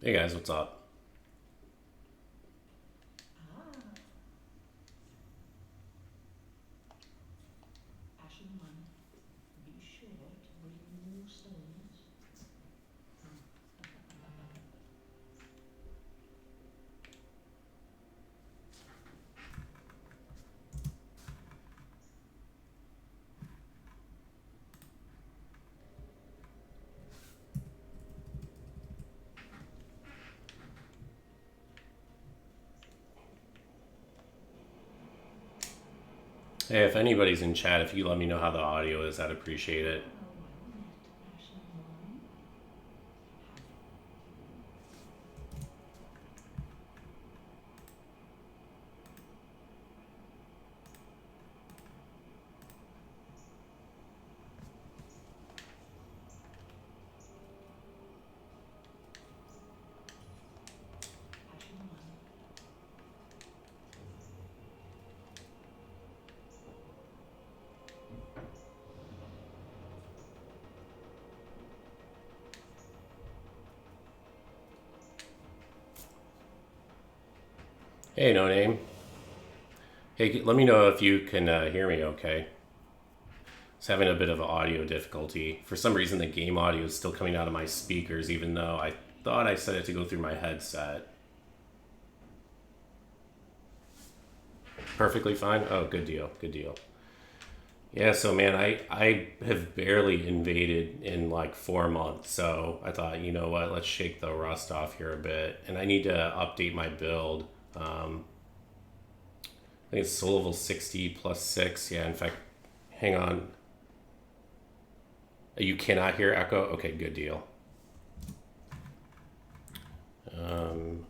Hey guys, what's up? Hey, if anybody's in chat, if you let me know how the audio is, I'd appreciate it. Hey, no name. Hey, let me know if you can hear me okay. It's having a bit of audio difficulty. For some reason, the game audio is still coming out of my speakers, even though I thought I set it to go through my headset. Perfectly fine? Oh, good deal, good deal. Yeah, so man, I have barely invaded in like 4 months, so I thought, you know what, let's shake the rust off here a bit. And I need to update my build. I think it's soul level 60 plus 6. Yeah, in fact, hang on. You cannot hear echo? Okay, good deal. Um,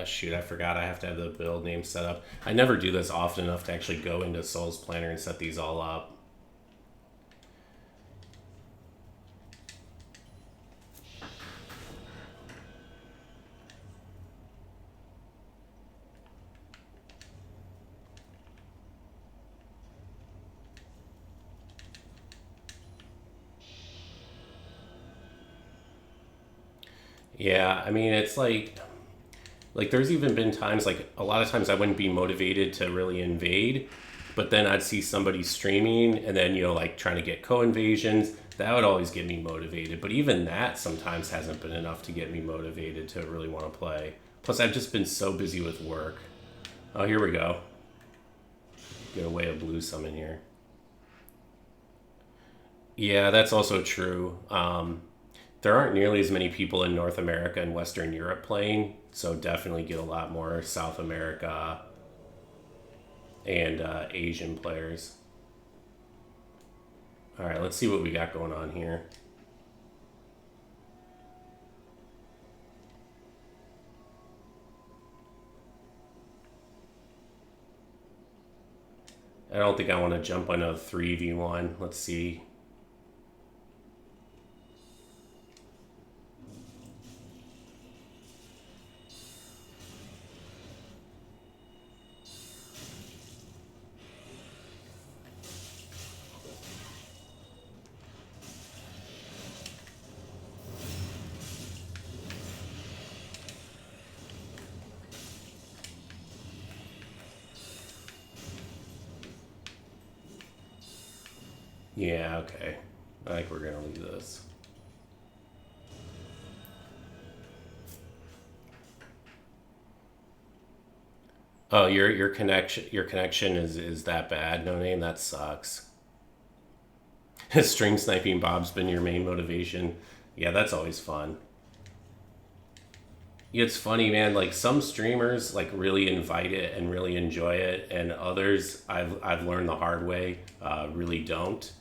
Shoot, I forgot I have to have the build name set up. I never do this often enough to actually go into Souls Planner and set these all up. Yeah, I mean, it's like there's even been times, like a lot of times I wouldn't be motivated to really invade, but then I'd see somebody streaming and then, like trying to get co-invasions. That would always get me motivated, but even that sometimes hasn't been enough to get me motivated to really want to play. Plus, I've just been so busy with work. Oh, here we go. Get a way of blue summon here. Yeah, that's also true. There aren't nearly as many people in North America and Western Europe playing, so definitely get a lot more South America and Asian players. All right, let's see what we got going on here. I don't think I want to jump on a 3v1. Let's see. Yeah, okay. I think we're gonna leave this. Oh, your connection is that bad? No name, that sucks. Stream sniping Bob's been your main motivation. Yeah, that's always fun. It's funny, man. Like some streamers like really invite it and really enjoy it, and others I've learned the hard way really don't.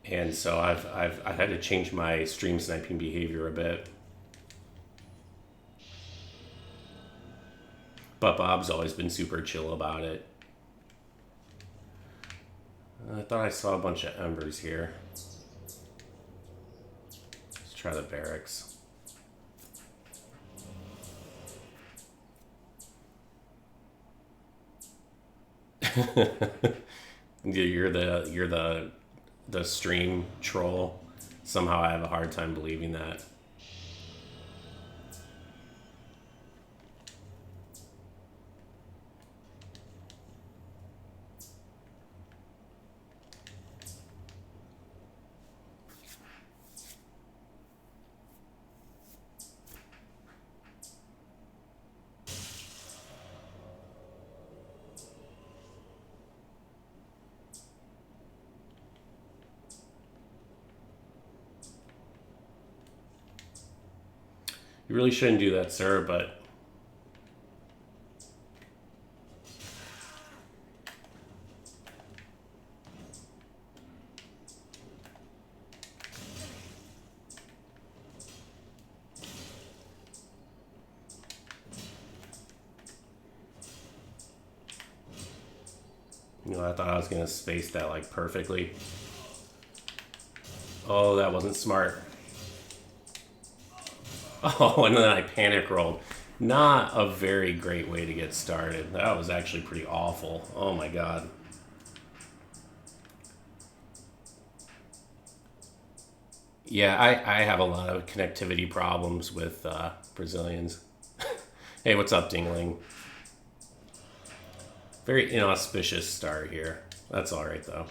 And so I've had to change my stream sniping behavior a bit. But Bob's always been super chill about it. I thought I saw a bunch of embers here. Let's try the barracks. You're the stream troll. Somehow I have a hard time believing that. You really shouldn't do that, sir, but I thought I was gonna space that like perfectly. Oh, that wasn't smart. Oh, and then I panic rolled. Not a very great way to get started. That was actually pretty awful. Oh my god. Yeah, I have a lot of connectivity problems with Brazilians. Hey, what's up, Dingling? Very inauspicious start here. That's alright, though.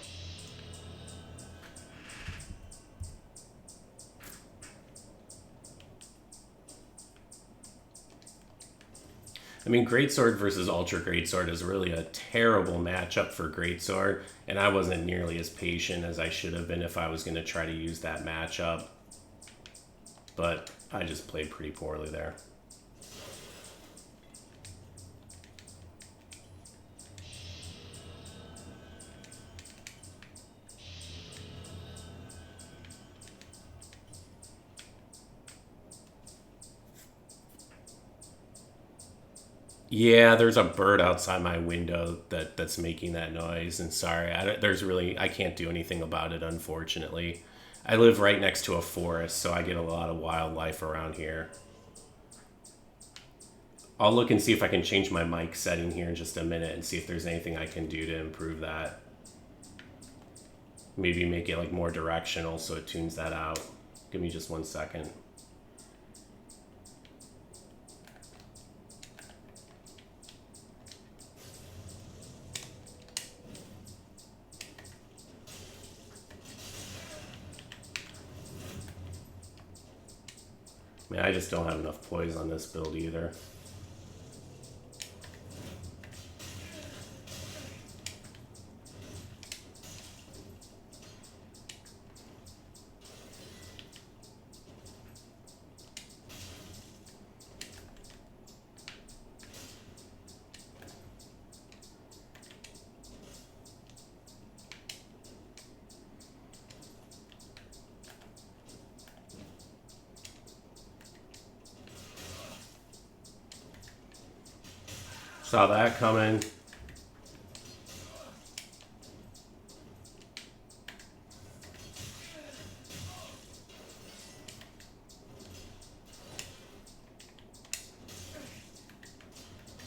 I mean, Greatsword versus Ultra Greatsword is really a terrible matchup for Greatsword, and I wasn't nearly as patient as I should have been if I was going to try to use that matchup. But I just played pretty poorly there. Yeah, there's a bird outside my window that's making that noise, and sorry, I can't do anything about it, unfortunately. I live right next to a forest, so I get a lot of wildlife around here. I'll look and see if I can change my mic setting here in just a minute and see if there's anything I can do to improve that. Maybe make it like more directional so it tunes that out. Give me just 1 second. Man, I just don't have enough poise on this build either. Saw that coming.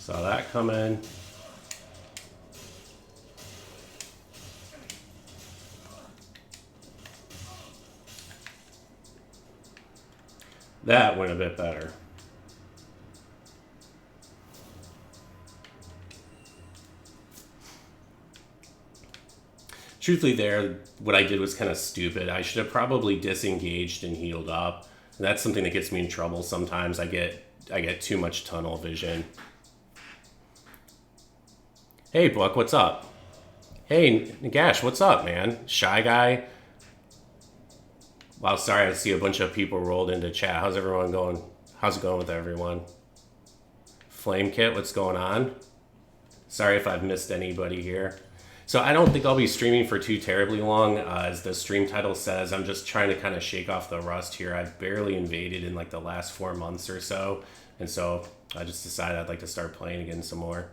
Saw that coming. That went a bit better. Truthfully there, what I did was kind of stupid. I should have probably disengaged and healed up. And that's something that gets me in trouble sometimes. I get too much tunnel vision. Hey, Buck, what's up? Hey, Nagash, what's up, man? Shy guy? Wow, sorry, I see a bunch of people rolled into chat. How's everyone going? How's it going with everyone? Flame Kit, what's going on? Sorry if I've missed anybody here. So I don't think I'll be streaming for too terribly long. As the stream title says, I'm just trying to kind of shake off the rust here. I've barely invaded in like the last 4 months or so. And so I just decided I'd like to start playing again some more.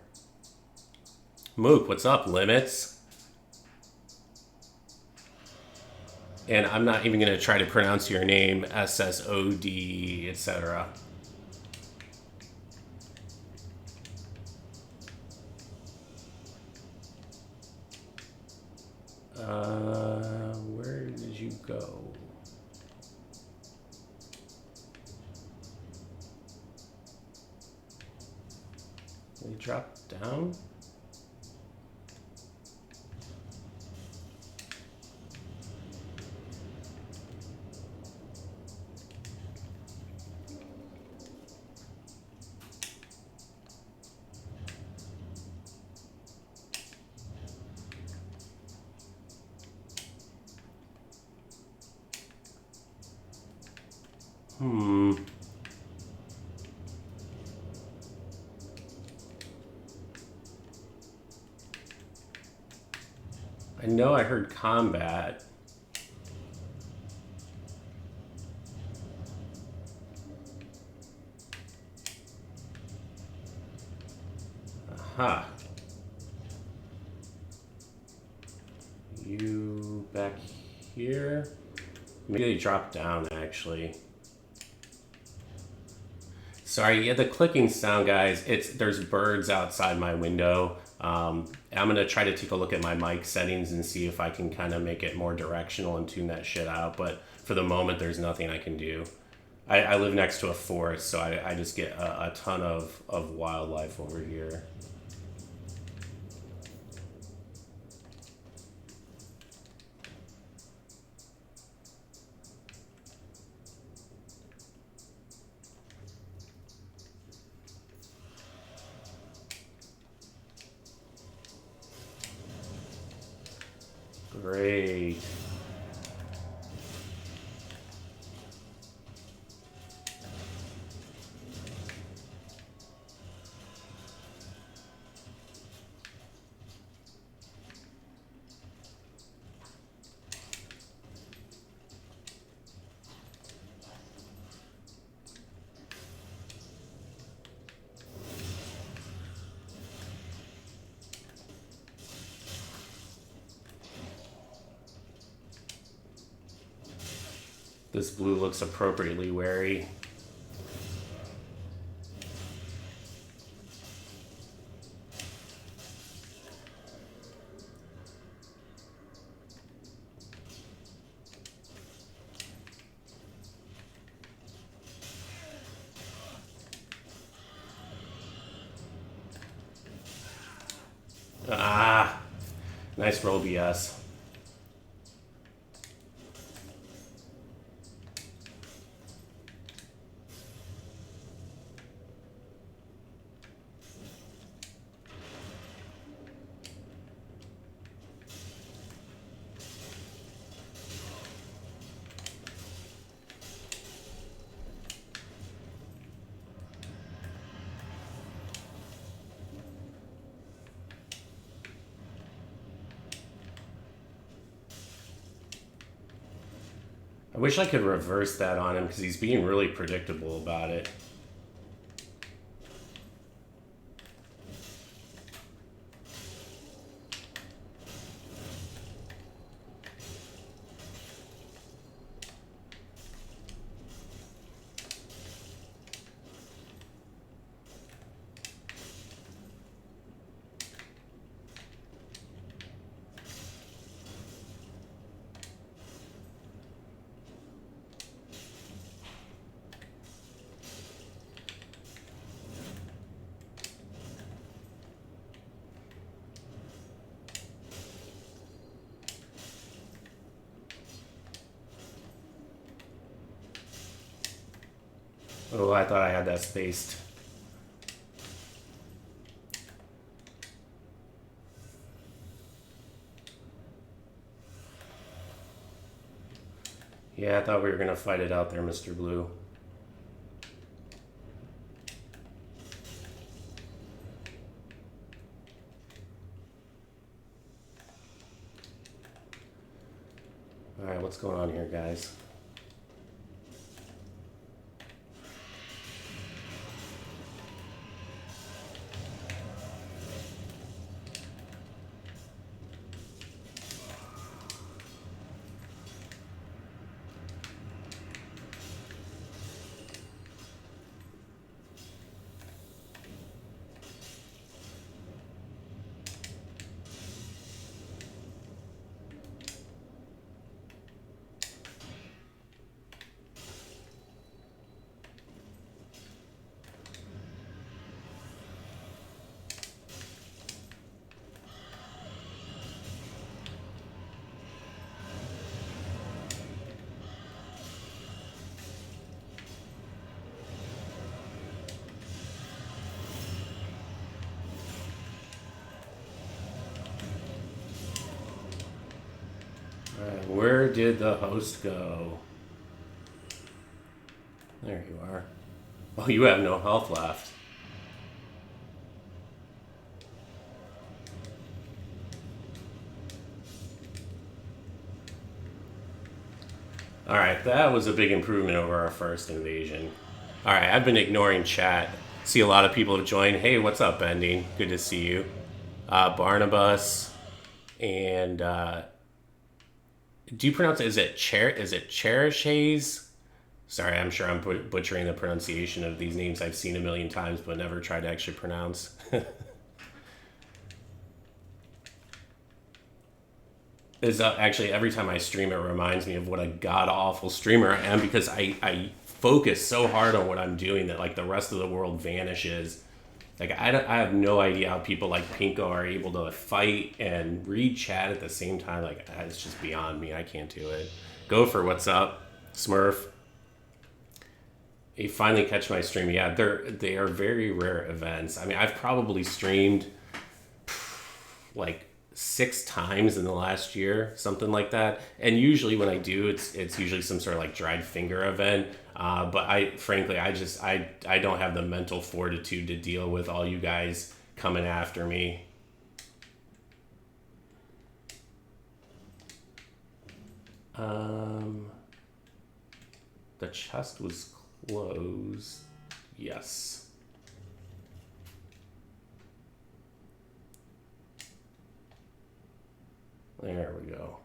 Mook, what's up, Limits? And I'm not even going to try to pronounce your name, SSOD, etc. Where did you go? Did he drop down? I know I heard combat. Aha. You back here? Maybe they dropped down, actually. Sorry, yeah, the clicking sound, guys. There's birds outside my window. I'm gonna try to take a look at my mic settings and see if I can kind of make it more directional and tune that shit out. But for the moment, there's nothing I can do. I live next to a forest, so I just get a ton of wildlife over here. Great. This blue looks appropriately wary. Ah, nice roll, BS. I wish I could reverse that on him because he's being really predictable about it. Oh, I thought I had that spaced. Yeah, I thought we were gonna fight it out there, Mr. Blue. Alright, what's going on here, guys? Where did the host go? There you are. Oh, you have no health left. Alright, that was a big improvement over our first invasion. Alright, I've been ignoring chat. See a lot of people have joined. Hey, what's up, Bending? Good to see you. Barnabas and do you pronounce it? Is it Cherishes? Sorry, I'm sure I'm butchering the pronunciation of these names I've seen a million times but never tried to actually pronounce. Is actually every time I stream it reminds me of what a god-awful streamer I am, because I focus so hard on what I'm doing that like the rest of the world vanishes. Like I have no idea how people like Pinko are able to fight and read chat at the same time. Like it's just beyond me. I can't do it. Gopher, what's up? Smurf. You finally catch my stream. Yeah, they are very rare events. I mean, I've probably streamed like 6 times in the last year, something like that. And usually when I do, it's usually some sort of like dried finger event. But I don't have the mental fortitude to deal with all you guys coming after me. The chest was closed. Yes. There we go.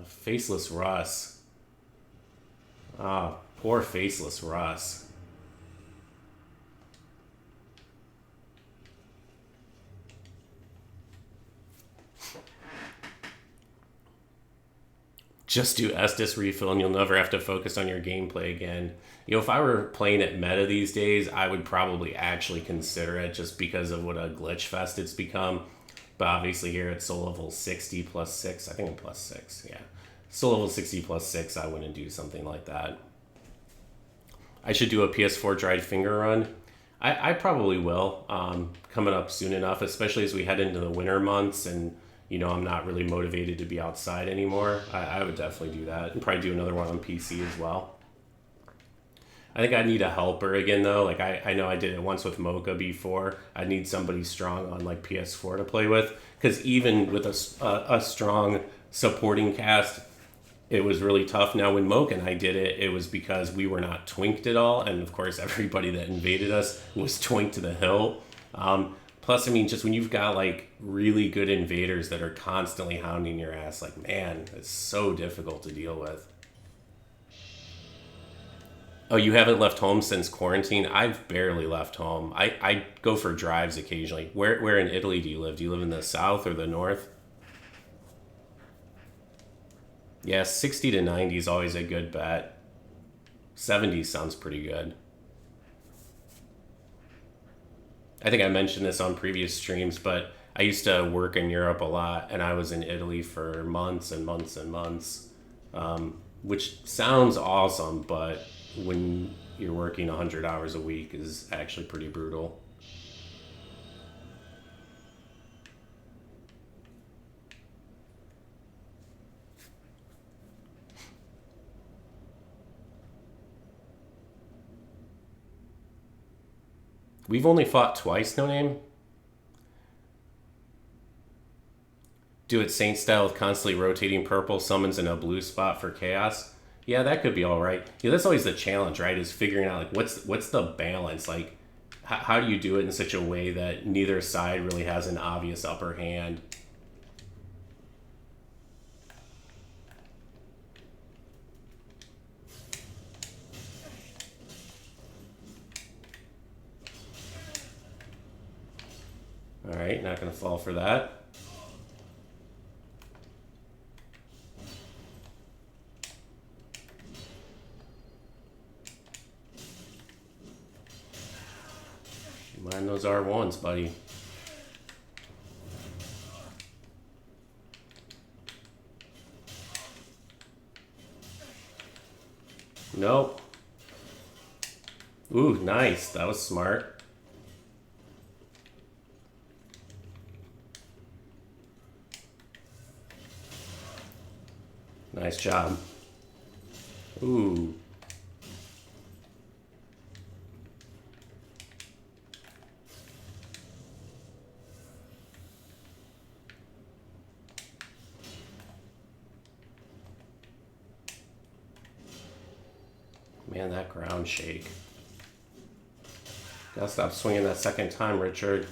Faceless Russ. Ah, poor Faceless Russ. Just do Estus refill and you'll never have to focus on your gameplay again. You know, if I were playing at meta these days, I would probably actually consider it just because of what a glitch fest it's become. But obviously here at soul level 60 plus 6, I think I'm plus 6, yeah. Soul level 60 plus 6, I wouldn't do something like that. I should do a PS4 dried finger run. I probably will, coming up soon enough, especially as we head into the winter months and, you know, I'm not really motivated to be outside anymore. I would definitely do that and probably do another one on PC as well. I think I need a helper again, though. Like, I know I did it once with Mocha before. I need somebody strong on, like, PS4 to play with. Because even with a strong supporting cast, it was really tough. Now, when Mocha and I did it, it was because we were not twinked at all. And, of course, everybody that invaded us was twinked to the hill. Plus, I mean, just when you've got, like, really good invaders that are constantly hounding your ass, like, man, it's so difficult to deal with. Oh, you haven't left home since quarantine? I've barely left home. I go for drives occasionally. Where in Italy do you live? Do you live in the south or the north? Yeah, 60 to 90 is always a good bet. 70 sounds pretty good. I think I mentioned this on previous streams, but I used to work in Europe a lot, and I was in Italy for months and months and months, which sounds awesome, but when you're working 100 hours a week is actually pretty brutal. We've only fought twice, No Name. Do it Saint style with constantly rotating purple summons in a blue spot for chaos. Yeah, that could be all right. Yeah, that's always the challenge, right? Is figuring out like what's the balance? Like, how do you do it in such a way that neither side really has an obvious upper hand? All right, not gonna fall for that. Mind those R1s, buddy. Nope. Ooh, nice. That was smart. Nice job. Ooh. Man, that ground shake. Gotta stop swinging that second time, Richard.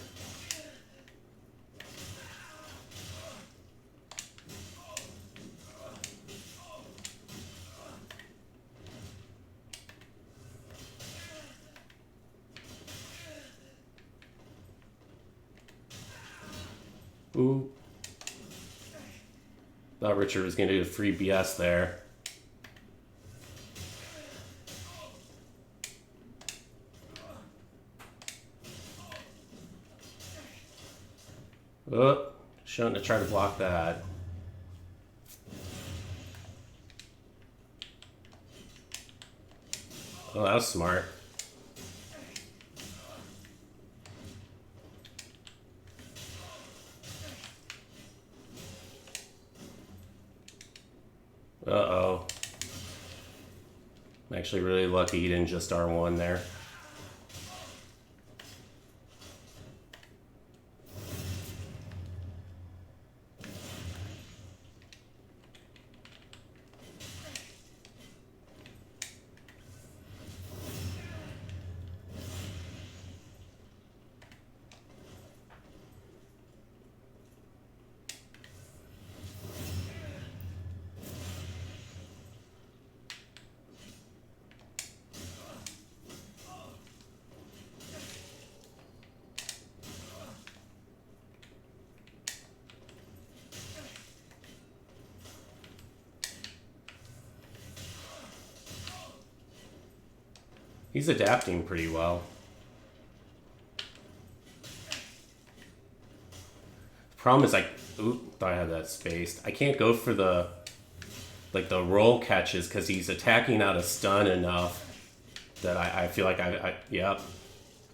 Ooh. Thought Richard was gonna do a free BS there. Oh, shouldn't have tried to block that. Oh, that was smart. Uh-oh. I'm actually really lucky he didn't just R1 there. He's adapting pretty well. Problem is, oop, thought I had that spaced. I can't go for the roll catches because he's attacking out of stun enough that I feel like yep,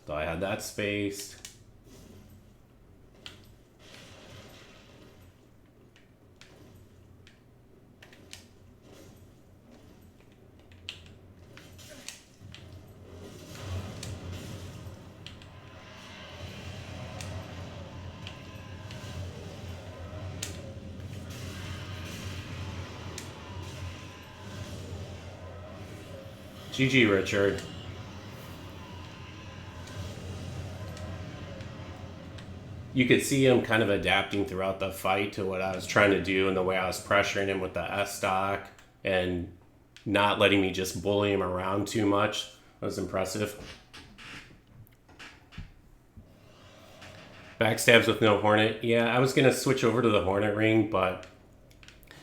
thought I had that spaced. GG, Richard. You could see him kind of adapting throughout the fight to what I was trying to do and the way I was pressuring him with the S-stock and not letting me just bully him around too much. That was impressive. Backstabs with no Hornet. Yeah, I was going to switch over to the Hornet ring, but...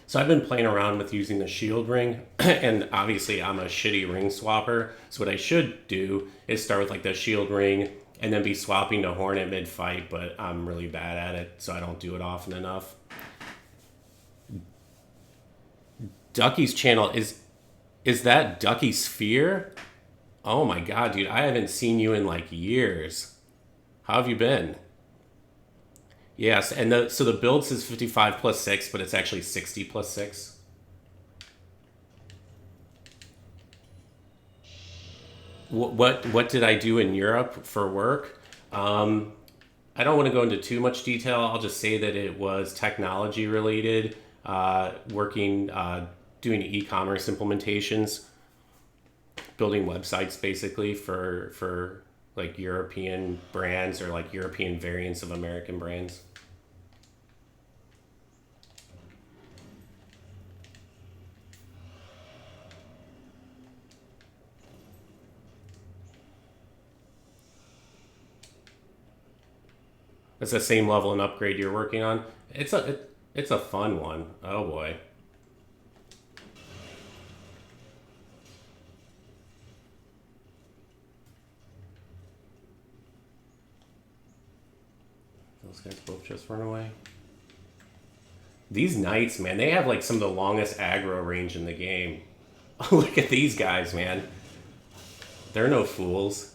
So I've been playing around with using the shield ring, and obviously I'm a shitty ring swapper. So what I should do is start with like the shield ring and then be swapping to Hornet mid-fight, but I'm really bad at it, so I don't do it often enough. Ducky's channel, is that Ducky Sphere? Oh my god, dude, I haven't seen you in like years. How have you been? Yes, and so the build says 55 plus 6, but it's actually 60 plus 6. What did I do in Europe for work? I don't want to go into too much detail. I'll just say that it was technology related, working, doing e-commerce implementations, building websites basically for like European brands or like European variants of American brands. It's the same level and upgrade you're working on. It's a fun one. Oh boy. Those guys both just run away. These knights, man, they have like some of the longest aggro range in the game. Look at these guys, man. They're no fools.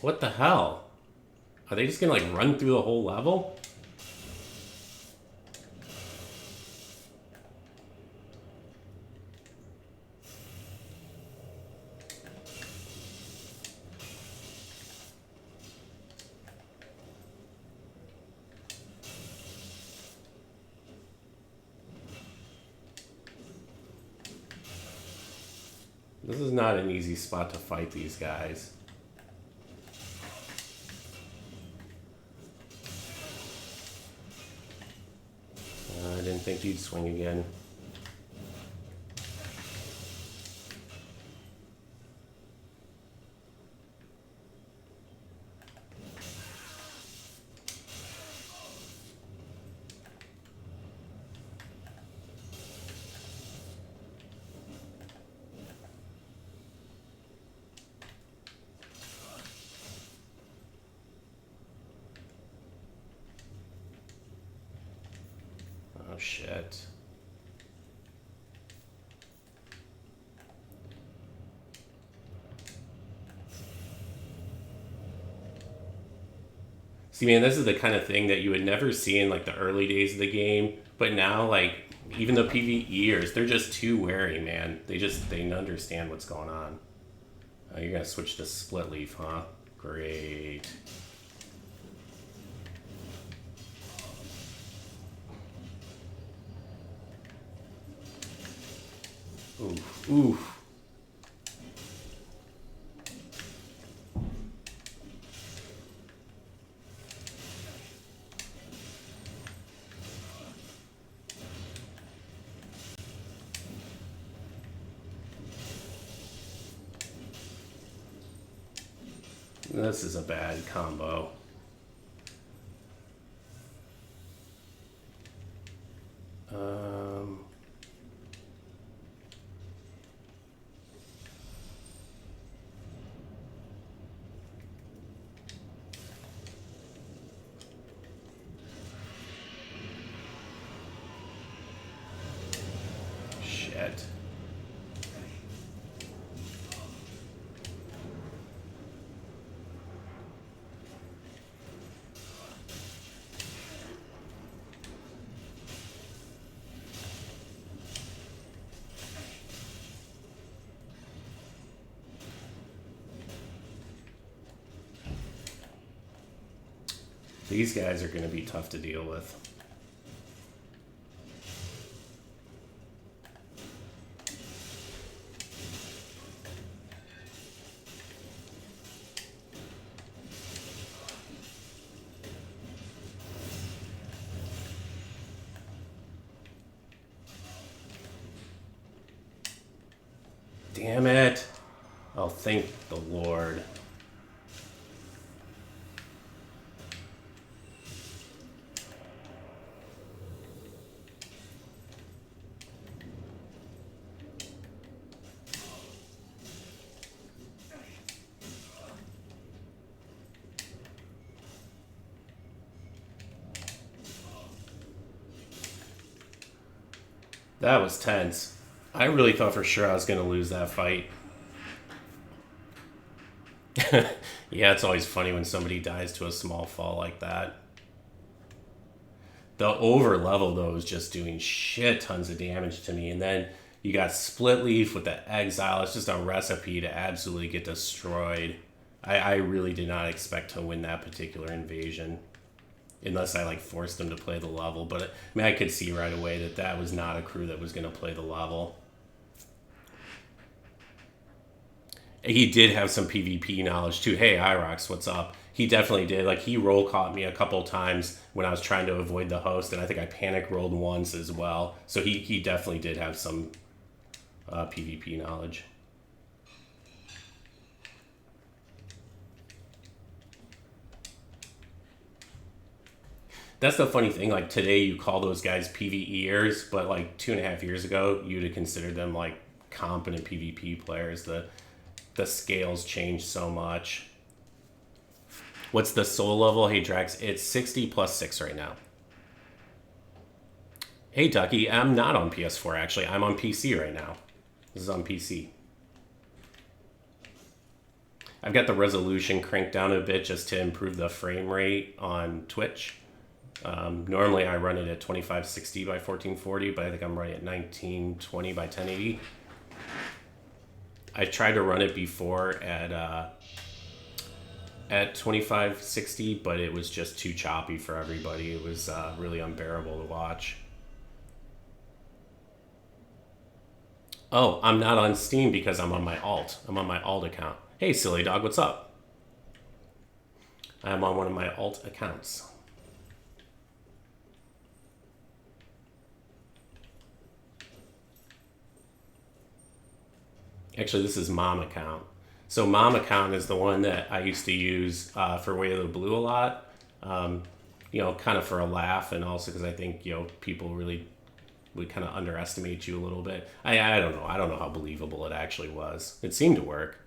What the hell? Are they just gonna like run through the whole level? This is not an easy spot to fight these guys. I didn't think you'd swing again. Oh, shit. See, man, this is the kind of thing that you would never see in, like, the early days of the game. But now, like, even the PvEers, they're just too wary, man. They understand what's going on. Oh, you're going to switch to split leaf, huh? Great. Oof, oof. This is a bad combo. Shit. These guys are going to be tough to deal with. Damn it. Oh, thank the Lord. That was tense. I really thought for sure I was going to lose that fight. Yeah, it's always funny when somebody dies to a small fall like that. The over level, though, is just doing shit tons of damage to me. And then you got Split Leaf with the Exile. It's just a recipe to absolutely get destroyed. I really did not expect to win that particular invasion. Unless I, like, forced them to play the level. But, I mean, I could see right away that that was not a crew that was going to play the level. He did have some PvP knowledge, too. Hey, Irox, what's up? He definitely did. Like, he roll caught me a couple times when I was trying to avoid the host. And I think I panic rolled once as well. So he definitely did have some PvP knowledge. That's the funny thing, like, today you call those guys PvEers, but, like, 2.5 years ago, you'd have considered them, like, competent PvP players. The scales changed so much. What's the soul level? Hey, Drax, it's 60 plus 6 right now. Hey, Ducky, I'm not on PS4, actually. I'm on PC right now. This is on PC. I've got the resolution cranked down a bit just to improve the frame rate on Twitch. Normally I run it at 2560 by 1440, but I think I'm running at 1920 by 1080. I tried to run it before at 2560, but it was just too choppy for everybody. It was really unbearable to watch. Oh, I'm not on Steam because I'm on my alt. I'm on my alt account. Hey, silly dog, what's up? I'm on one of my alt accounts. Actually, this is mom account. So mom account is the one that I used to use for Way of the Blue a lot. You know, kind of for a laugh, and also because I think, you know, people really would kind of underestimate you a little bit. I don't know. I don't know how believable it actually was. It seemed to work.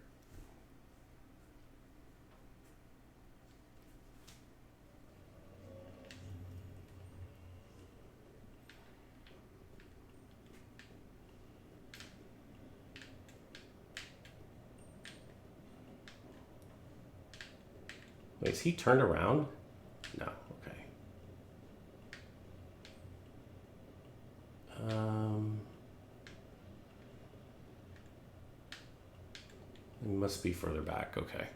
Wait, is he turned around? No. Okay. It must be further back. Okay.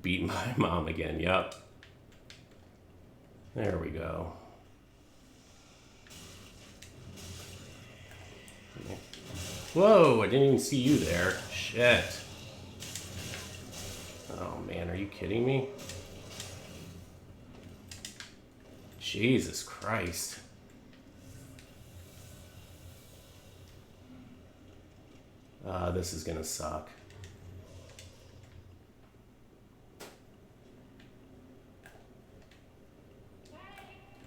Beat my mom again. Yep. There we go. Whoa, I didn't even see you there. Shit. Oh man, are you kidding me? Jesus Christ. This is gonna suck.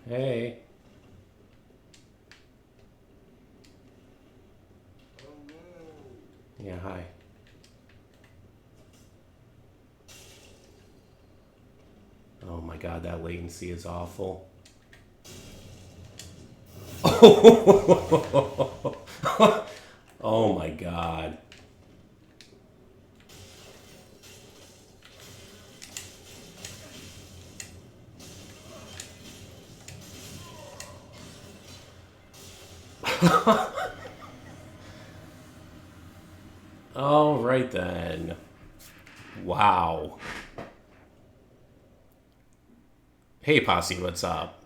Hey. Yeah, hi. Oh my god, that latency is awful. Oh my god. All right then. Wow. Hey Posse, what's up?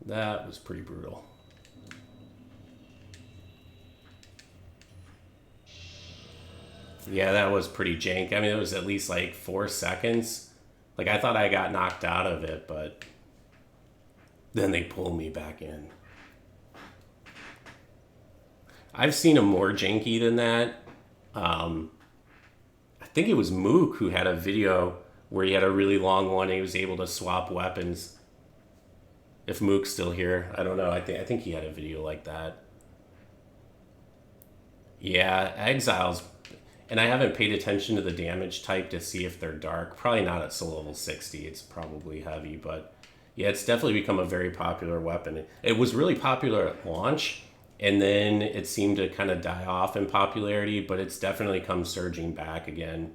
That was pretty brutal. Yeah, that was pretty jank. I mean, it was at least like 4 seconds. Like, I thought I got knocked out of it, but then they pulled me back in. I've seen a more janky than that. I think it was Mook who had a video where he had a really long one and he was able to swap weapons. If Mook's still here, I don't know. I think he had a video like that. Yeah, Exiles, and I haven't paid attention to the damage type to see if they're dark. Probably not at soul level 60. It's probably heavy, but yeah, it's definitely become a very popular weapon. It was really popular at launch, and then it seemed to kind of die off in popularity, but it's definitely come surging back again,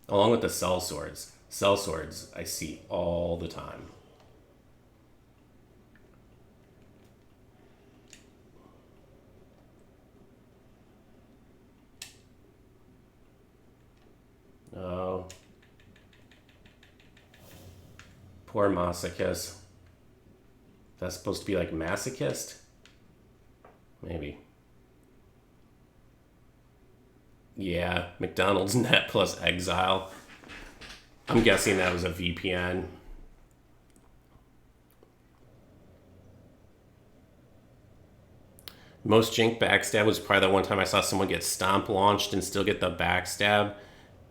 along with the cell swords. Cell swords I see all the time. Oh, poor masochist. That's supposed to be like masochist? Maybe. Yeah, McDonald's net plus exile. I'm guessing that was a VPN. Most jank backstab was probably the one time I saw someone get stomp launched and still get the backstab.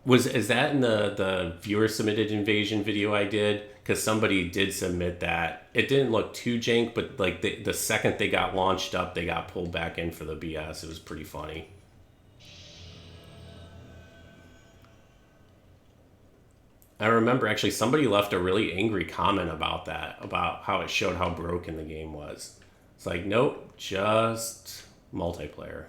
Is that in the viewer submitted invasion video I did? Because somebody did submit that. It didn't look too jank, but like the second they got launched up, they got pulled back in for the BS. It was pretty funny. I remember actually somebody left a really angry comment about that, about how it showed how broken the game was. It's like, nope, just multiplayer.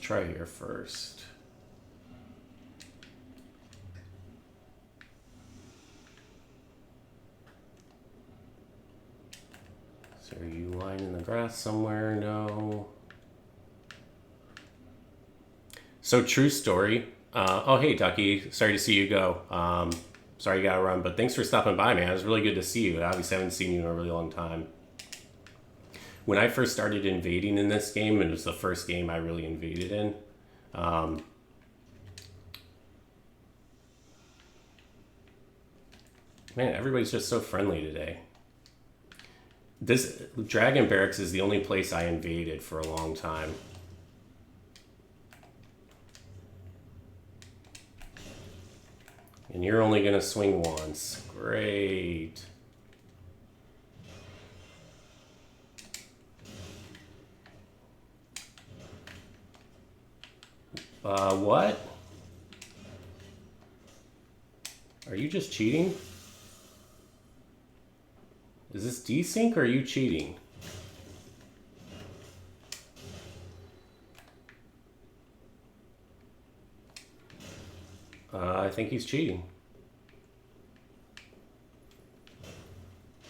try here first. So are you lying in the grass somewhere? No. So true story. Oh, hey, Ducky. Sorry to see you go. Sorry you gotta run, but thanks for stopping by, man. It was really good to see you. I obviously haven't seen you in a really long time. When I first started invading in this game, and it was the first game I really invaded in, man, everybody's just so friendly today. This Dragon Barracks is the only place I invaded for a long time. And you're only gonna swing once. Great. What? Are you just cheating? Is this desync or are you cheating? I think he's cheating.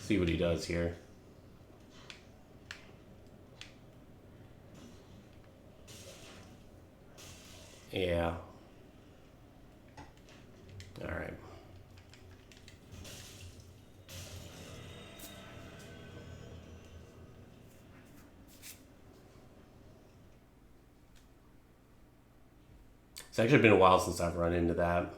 See what he does here. Yeah. All right. It's actually been a while since I've run into that.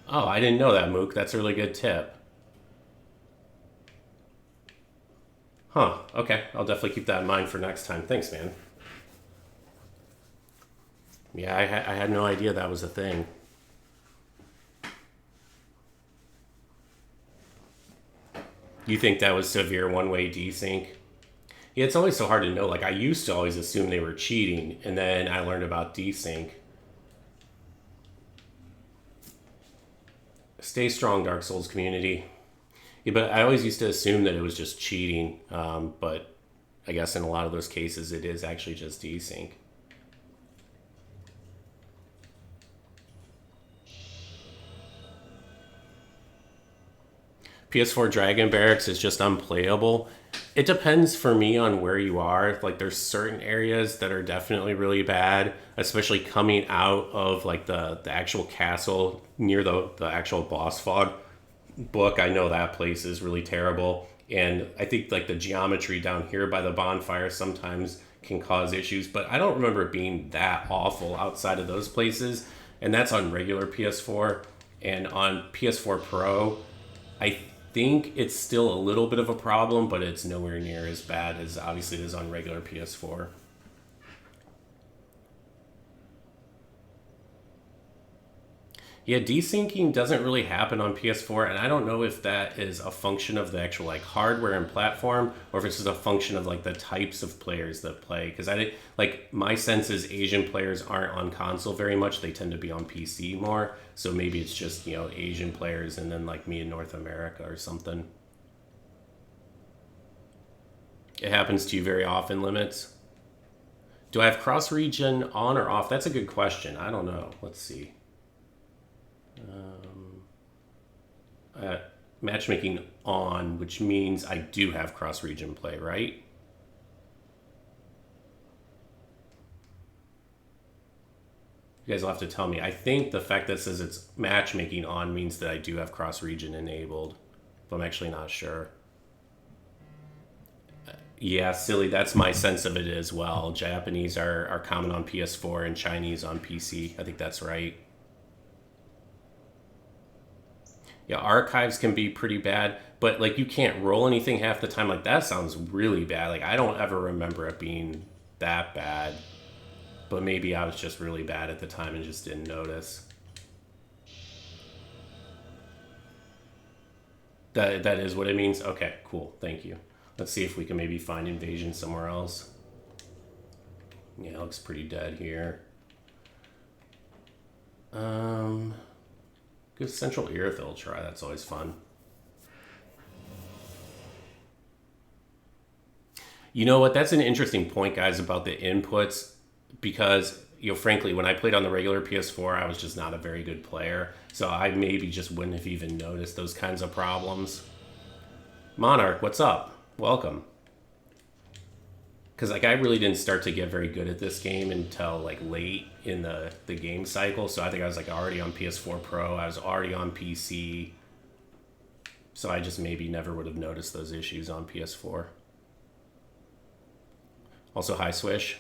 Oh, I didn't know that, Mook. That's a really good tip. Huh, okay. I'll definitely keep that in mind for next time. Thanks, man. Yeah, I had no idea that was a thing. You think that was severe one-way desync? Yeah, it's always so hard to know. Like, I used to always assume they were cheating, and then I learned about desync. Stay strong, Dark Souls community. Yeah, but I always used to assume that it was just cheating, but I guess in a lot of those cases it is actually just desync. PS4 Dragon Barracks is just unplayable. It depends for me on where you are. Like, there's certain areas that are definitely really bad, especially coming out of like the actual castle near the actual boss fog book. I know that place is really terrible, and I think like the geometry down here by the bonfire sometimes can cause issues, but I don't remember it being that awful outside of those places. And that's on regular PS4. And on PS4 Pro, I think it's still a little bit of a problem, but it's nowhere near as bad as obviously it is on regular PS4. Yeah, desyncing doesn't really happen on PS4, and I don't know if that is a function of the actual like hardware and platform, or if it's just a function of like the types of players that play. Because like my sense is Asian players aren't on console very much; they tend to be on PC more. So maybe it's just Asian players, and then like me in North America or something. It happens to you very often, Limits. Do I have cross region on or off? That's a good question. I don't know. Let's see. Matchmaking on, which means I do have cross-region play, right? You guys will have to tell me. I think the fact that it says it's matchmaking on means that I do have cross-region enabled, but I'm actually not sure. Yeah, silly. That's my sense of it as well. Japanese are common on PS4 and Chinese on PC. I think that's right. Yeah, archives can be pretty bad, but like you can't roll anything half the time. Like that sounds really bad. Like I don't ever remember it being that bad, but maybe I was just really bad at the time and just didn't notice. That is what it means. Okay, cool. Thank you. Let's see if we can maybe find invasion somewhere else. Yeah, it looks pretty dead here. Give Central Earthil a try. That's always fun. You know what? That's an interesting point, guys, about the inputs, because, you know, frankly, when I played on the regular PS4, I was just not a very good player. So I maybe just wouldn't have even noticed those kinds of problems. Monarch, what's up? Welcome. Because, like, I really didn't start to get very good at this game until, like, late in the game cycle. So I think I was, like, already on PS4 Pro. I was already on PC. So I just maybe never would have noticed those issues on PS4. Also, hi, Swish.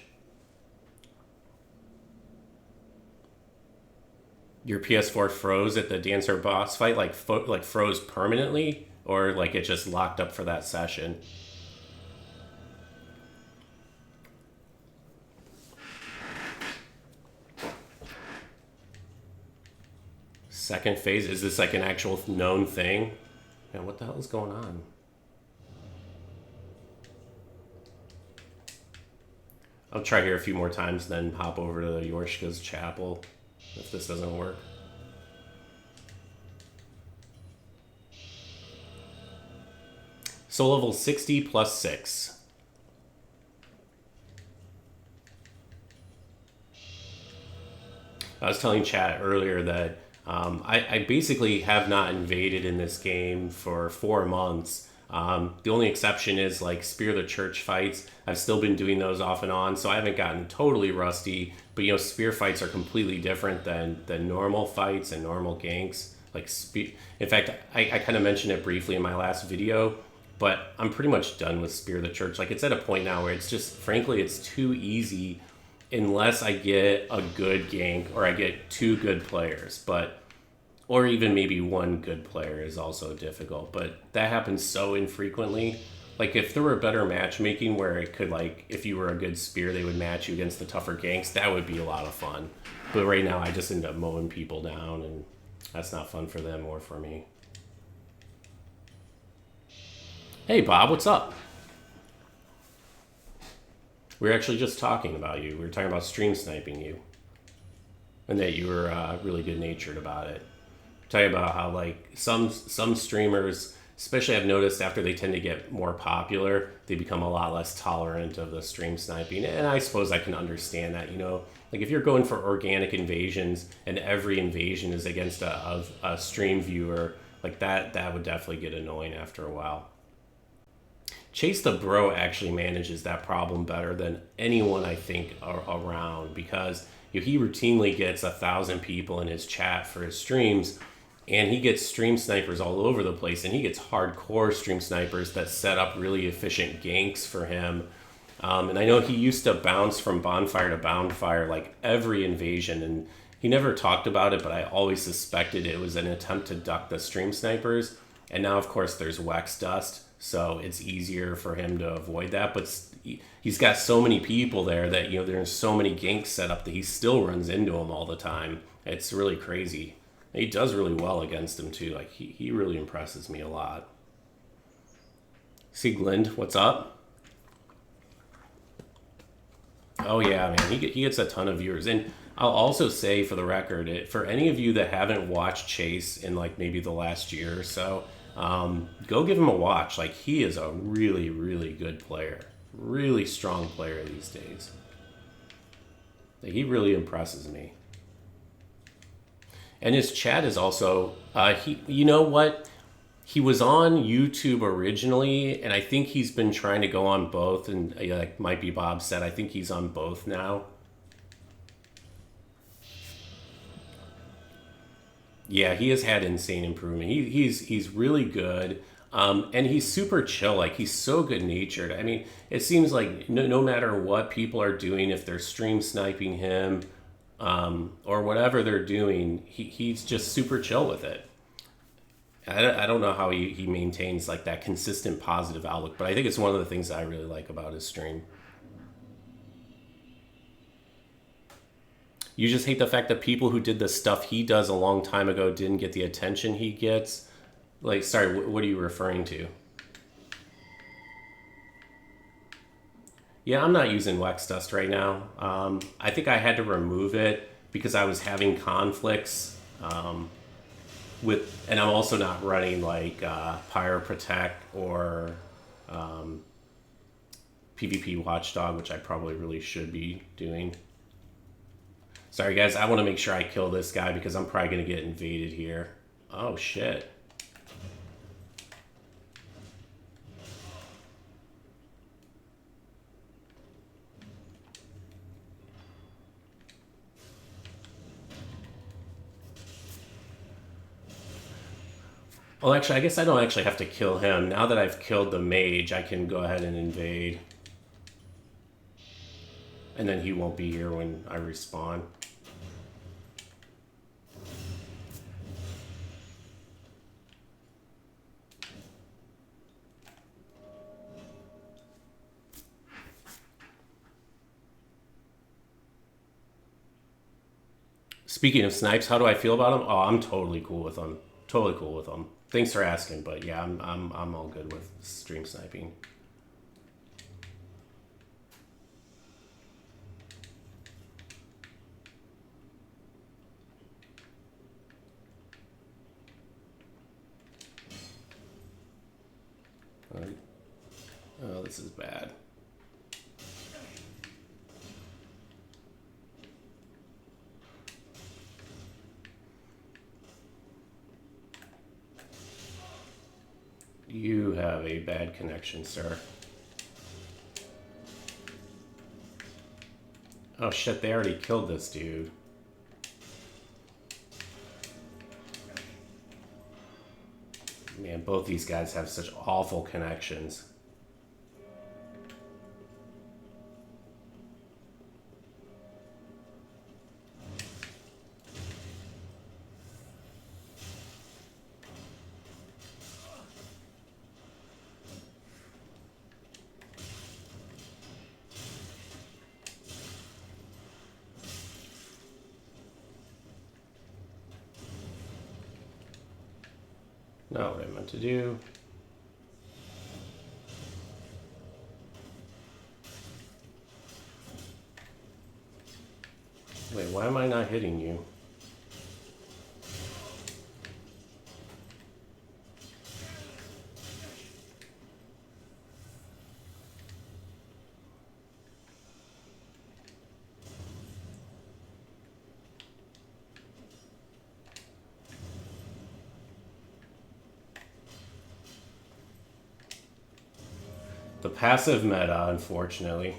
Your PS4 froze at the Dancer boss fight, like froze permanently, or like it just locked up for that session? Second phase? Is this like an actual known thing? Yeah, what the hell is going on? I'll try here a few more times, then hop over to Yorshka's chapel if this doesn't work. So level 60 plus 6. I was telling chat earlier that I basically have not invaded in this game for 4 months. The only exception is like Spear the Church fights. I've still been doing those off and on, so I haven't gotten totally rusty. But you know, spear fights are completely different than normal fights and normal ganks. Like in fact, I kind of mentioned it briefly in my last video, but I'm pretty much done with Spear the Church. Like, it's at a point now where it's just, frankly, it's too easy unless I get a good gank or I get 2 good players. But or even maybe 1 good player is also difficult, but that happens so infrequently. Like, if there were better matchmaking where it could, like, if you were a good spear, they would match you against the tougher ganks, that would be a lot of fun. But right now, I just end up mowing people down, and that's not fun for them or for me. Hey, Bob, what's up? We were actually just talking about you. We were talking about stream sniping you, and that you were really good-natured about it. Talking about how, like, some streamers, especially I've noticed after they tend to get more popular, they become a lot less tolerant of the stream sniping. And I suppose I can understand that, you know. Like, if you're going for organic invasions and every invasion is against a stream viewer, like, that would definitely get annoying after a while. Chase the Bro actually manages that problem better than anyone, I think, around, because you know, he routinely gets 1,000 people in his chat for his streams. And he gets stream snipers all over the place, and he gets hardcore stream snipers that set up really efficient ganks for him. And I know he used to bounce from bonfire to bonfire like every invasion, and he never talked about it, but I always suspected it was an attempt to duck the stream snipers. And now, of course, there's Wex Dust, so it's easier for him to avoid that. But he's got so many people there that, you know, there's so many ganks set up that he still runs into them all the time. It's really crazy. He does really well against him, too. Like, he really impresses me a lot. Sieglind, what's up? Oh, yeah, man. He gets a ton of viewers. And I'll also say, for the record, for any of you that haven't watched Chase in, like, maybe the last year or so, go give him a watch. Like, he is a really, really good player. Really strong player these days. Like, he really impresses me. And his chat is also, you know what? He was on YouTube originally, and I think he's been trying to go on both. And like Might Be Bob said, I think he's on both now. Yeah, he has had insane improvement. He's really good, and he's super chill. Like, he's so good natured. I mean, it seems like no matter what people are doing, if they're stream sniping him, or whatever they're doing, he's just super chill with it. I don't know how he maintains like that consistent positive outlook, but I think it's one of the things that I really like about his stream. You just hate the fact that people who did the stuff he does a long time ago didn't get the attention he gets. Like, sorry, what are you referring to? Yeah, I'm not using Wex Dust right now. I think I had to remove it because I was having conflicts. and I'm also not running like Pyro Protect or PvP Watchdog, which I probably really should be doing. Sorry guys, I want to make sure I kill this guy because I'm probably going to get invaded here. Oh shit. Well, actually, I guess I don't actually have to kill him. Now that I've killed the mage, I can go ahead and invade. And then he won't be here when I respawn. Speaking of snipes, how do I feel about him? Oh, I'm totally cool with him. Totally cool with him. Thanks for asking, but yeah, I'm all good with stream sniping. Oh, this is bad. You have a bad connection, sir. Oh shit, they already killed this dude. Man, both these guys have such awful connections. Not what I meant to do. Wait, why am I not hitting you? The passive meta, unfortunately.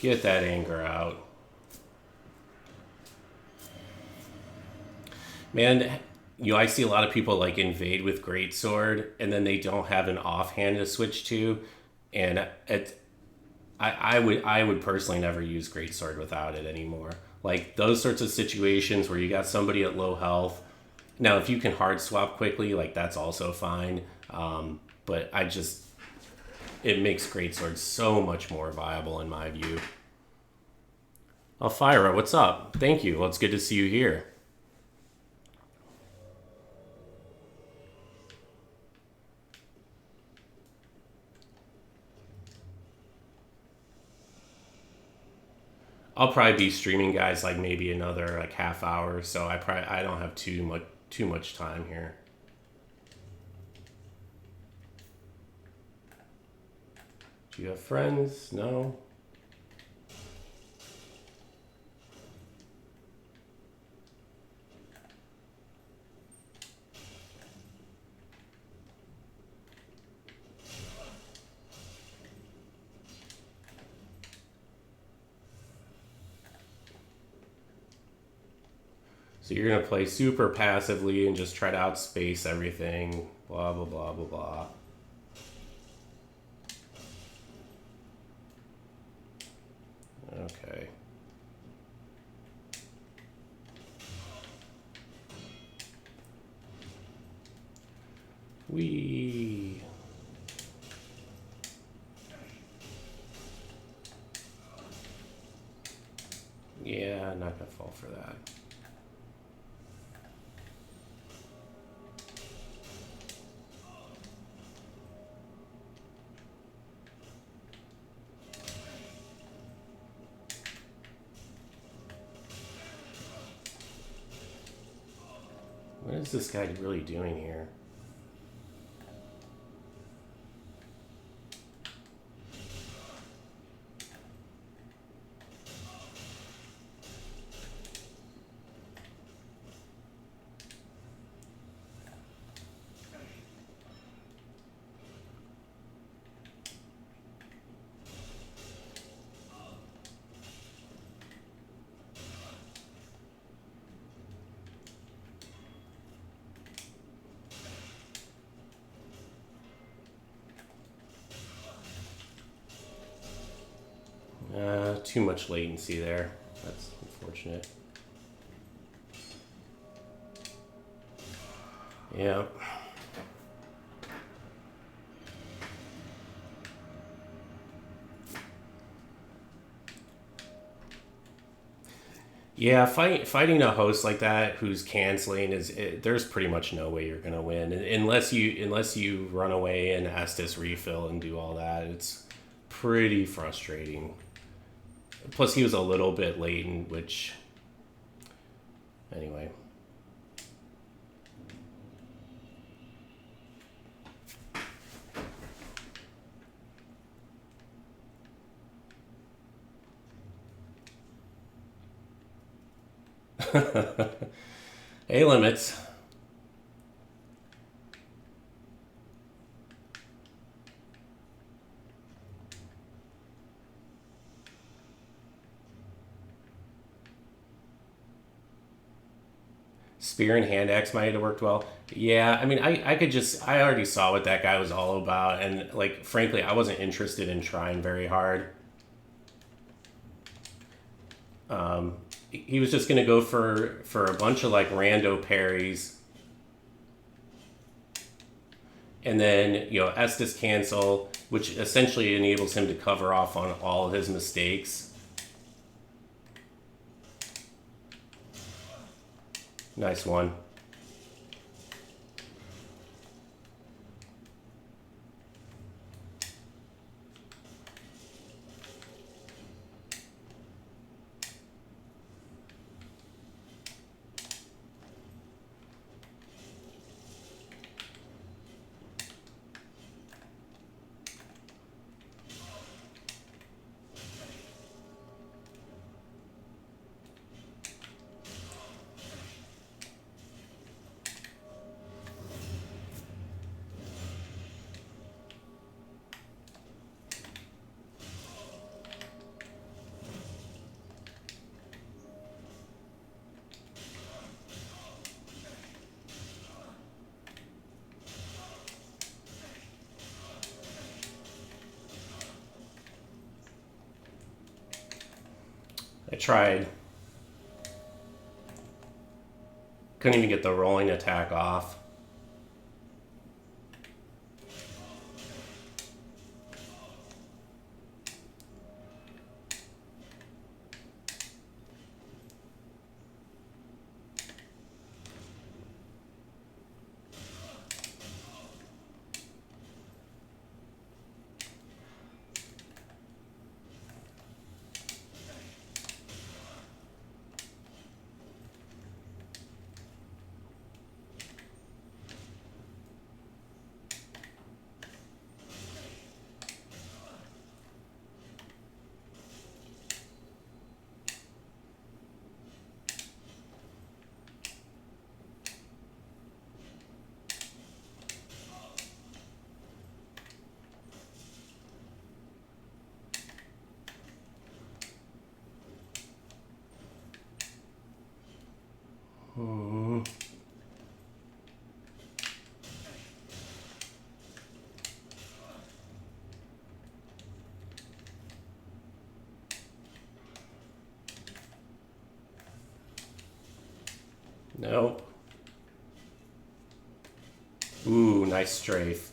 Get that anger out. Man, I see a lot of people like invade with greatsword, and then they don't have an offhand to switch to, and I would personally never use greatsword without it anymore. Like those sorts of situations where you got somebody at low health. Now, if you can hard swap quickly, like that's also fine. But it makes greatsword so much more viable in my view. Alfira, what's up? Thank you. Well, it's good to see you here. I'll probably be streaming, guys, like maybe another like half hour, so I don't have too much time here. Do you have friends? No. So you're gonna play super passively and just try to outspace everything, blah blah blah blah blah. Okay. not gonna fall for that. What is this guy really doing here? Too much latency there. That's unfortunate. Yeah. Yeah, fighting a host like that who's canceling there's pretty much no way you're gonna win unless you run away and Estus refill and do all that. It's pretty frustrating. Plus, he was a little bit latent, which... Anyway. Hey, limits. Spear and hand axe might have worked well. Yeah, I mean, I already saw what that guy was all about, and, like, frankly, I wasn't interested in trying very hard. He was just going to go for a bunch of, like, rando parries. And then, you know, Estus cancel, which essentially enables him to cover off on all of his mistakes. Nice one. I tried. Couldn't even get the rolling attack off. Nope. Ooh, nice strafe.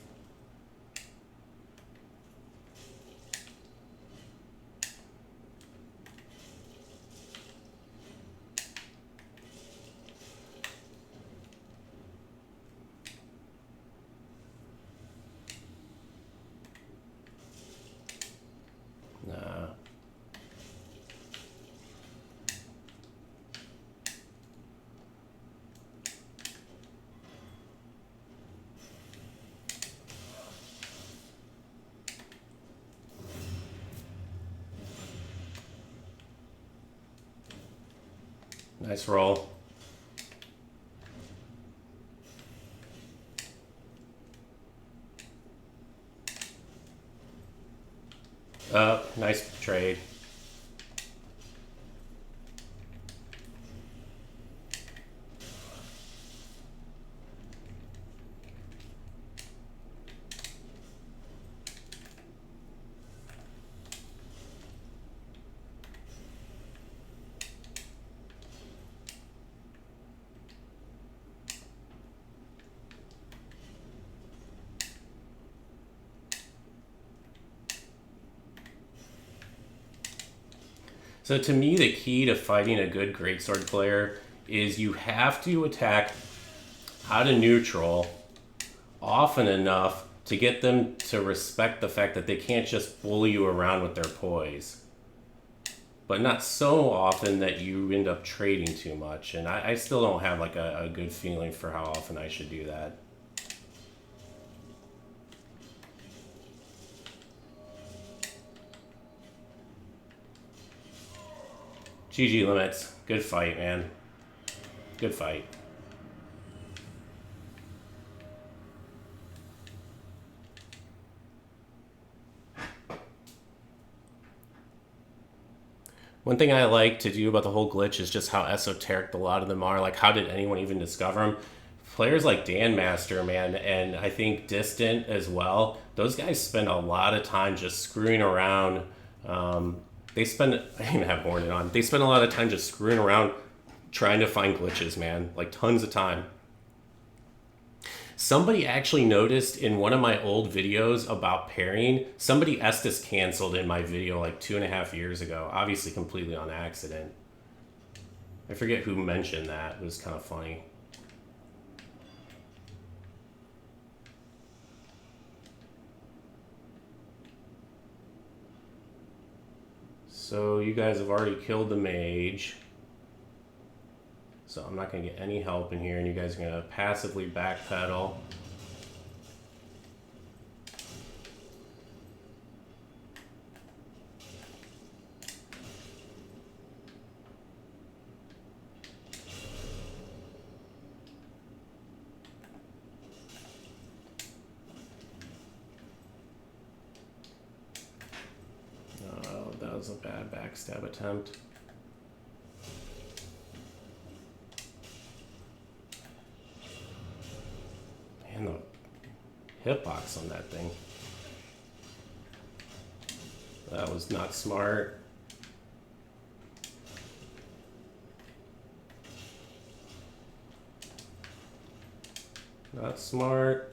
Nice roll. Nice trade. So to me, the key to fighting a good greatsword player is you have to attack out of neutral often enough to get them to respect the fact that they can't just bully you around with their poise. But not so often that you end up trading too much. And I still don't have like a good feeling for how often I should do that. GG Limits. Good fight, man. Good fight. One thing I like to do about the whole glitch is just how esoteric a lot of them are. Like, how did anyone even discover them? Players like Dan Master, man, and I think Distant as well, those guys spend a lot of time just screwing around. They spend, I didn't even have Morning on. They spend a lot of time just screwing around trying to find glitches, man. Like, tons of time. Somebody actually noticed in one of my old videos about pairing, somebody Estes canceled in my video like 2.5 years ago. Obviously completely on accident. I forget who mentioned that. It was kind of funny. So you guys have already killed the mage. So I'm not going to get any help in here, and you guys are going to passively backpedal. Oh, that was a bad backstab attempt. Man, the hitbox on that thing. That was not smart. Not smart.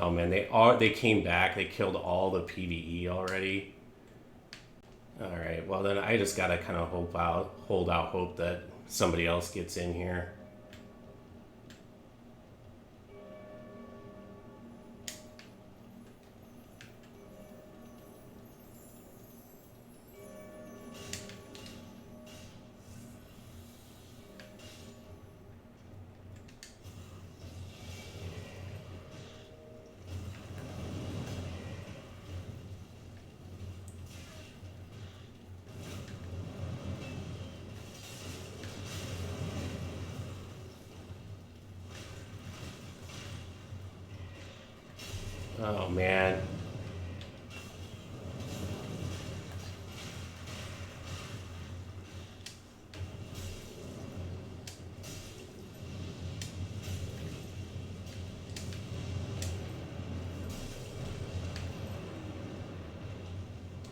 Oh man, they came back. They killed all the PvE already. All right, well then I just gotta kind of hold out hope that somebody else gets in here. Oh man.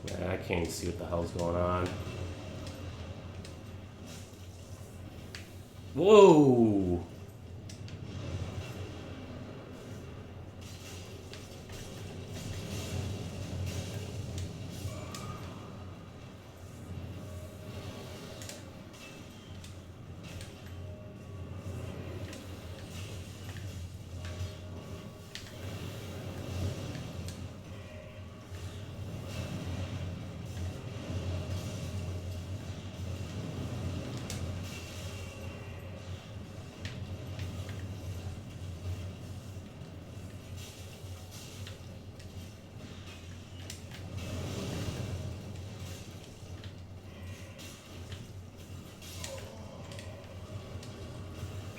Man, I can't even see what the hell's going on. Whoa!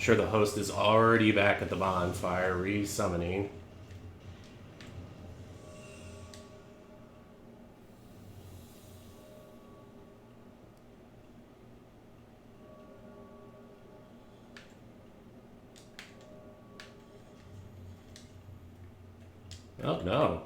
Sure, the host is already back at the bonfire, re-summoning. Oh, no.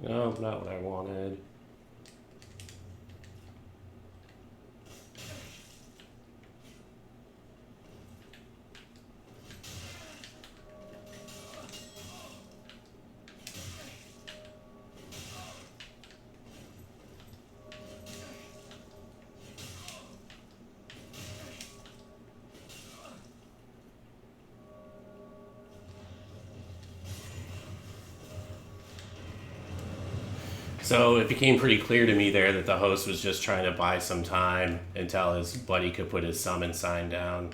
No, not what I wanted. So it became pretty clear to me there that the host was just trying to buy some time until his buddy could put his summon sign down.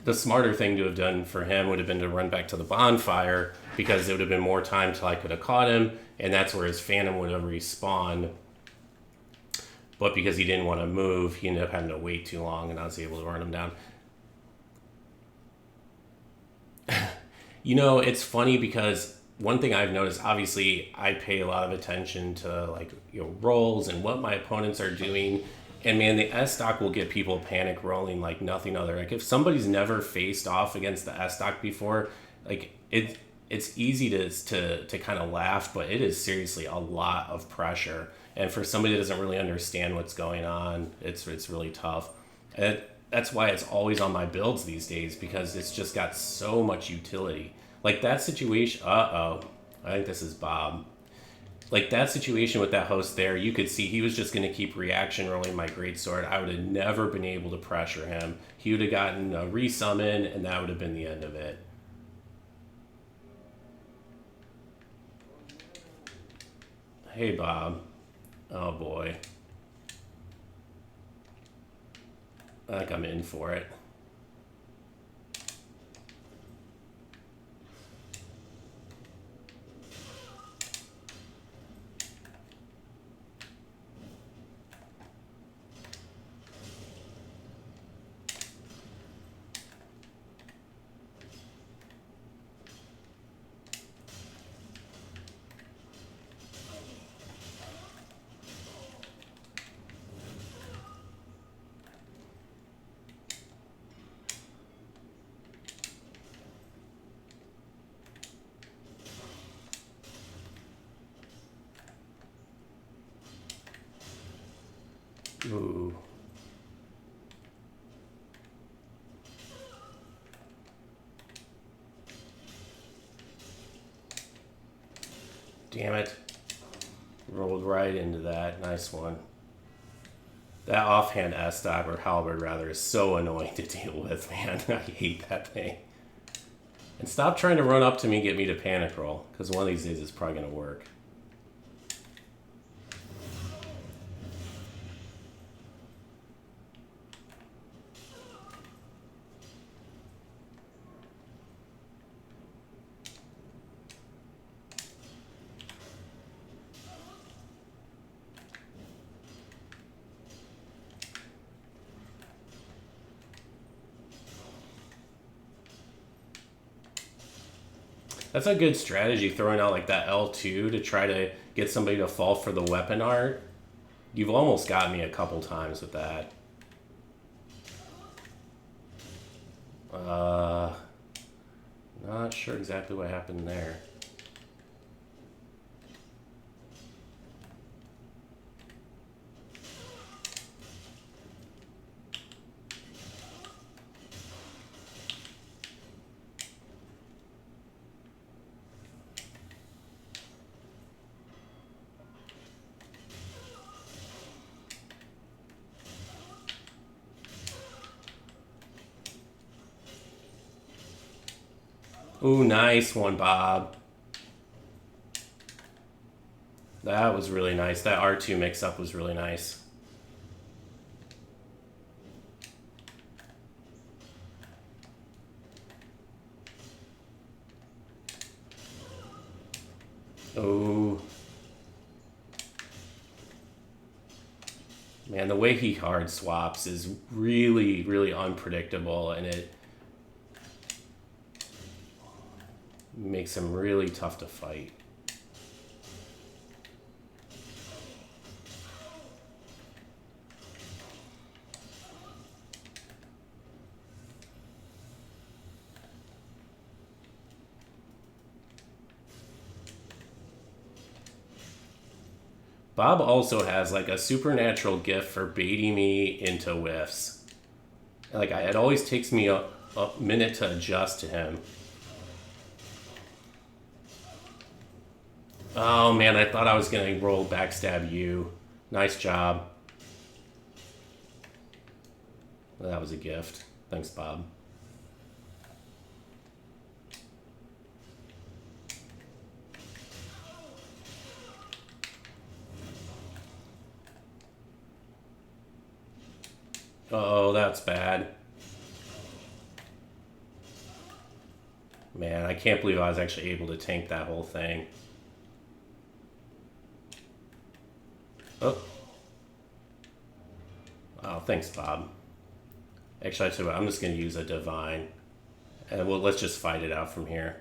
The smarter thing to have done for him would have been to run back to the bonfire, because it would have been more time till I could have caught him, and that's where his phantom would have respawned. But because he didn't want to move, he ended up having to wait too long, and I was able to run him down. You know, it's funny because one thing I've noticed, obviously, I pay a lot of attention to, like, you know, rolls and what my opponents are doing. And man, the S stock will get people panic rolling like nothing other. Like if somebody's never faced off against the S stock before, like it's easy to kind of laugh, but it is seriously a lot of pressure. And for somebody that doesn't really understand what's going on, it's really tough. And that's why it's always on my builds these days, because it's just got so much utility. Like that situation, I think this is Bob. Like that situation with that host there, you could see he was just going to keep reaction rolling my greatsword. I would have never been able to pressure him. He would have gotten a resummon, and that would have been the end of it. Hey, Bob. Oh, boy. I think I'm in for it. Ooh. Damn it. Rolled right into that. Nice one. That offhand S-stock, or halberd rather, is so annoying to deal with, man. I hate that thing. And stop trying to run up to me and get me to panic roll, because one of these days it's probably going to work. That's a good strategy, throwing out like that L2 to try to get somebody to fall for the weapon art. You've almost got me a couple times with that. Not sure exactly what happened there. Ooh, nice one, Bob. That was really nice. That R2 mix-up was really nice. Oh. Man, the way he hard swaps is really, really unpredictable, and it makes him really tough to fight. Bob also has like a supernatural gift for baiting me into whiffs. Like it always takes me a minute to adjust to him. Oh man, I thought I was gonna roll backstab you. Nice job. Well, that was a gift. Thanks, Bob. Oh, that's bad. Man, I can't believe I was actually able to tank that whole thing. Oh. Oh, thanks, Bob. Actually, I'm just going to use a divine. And let's just fight it out from here.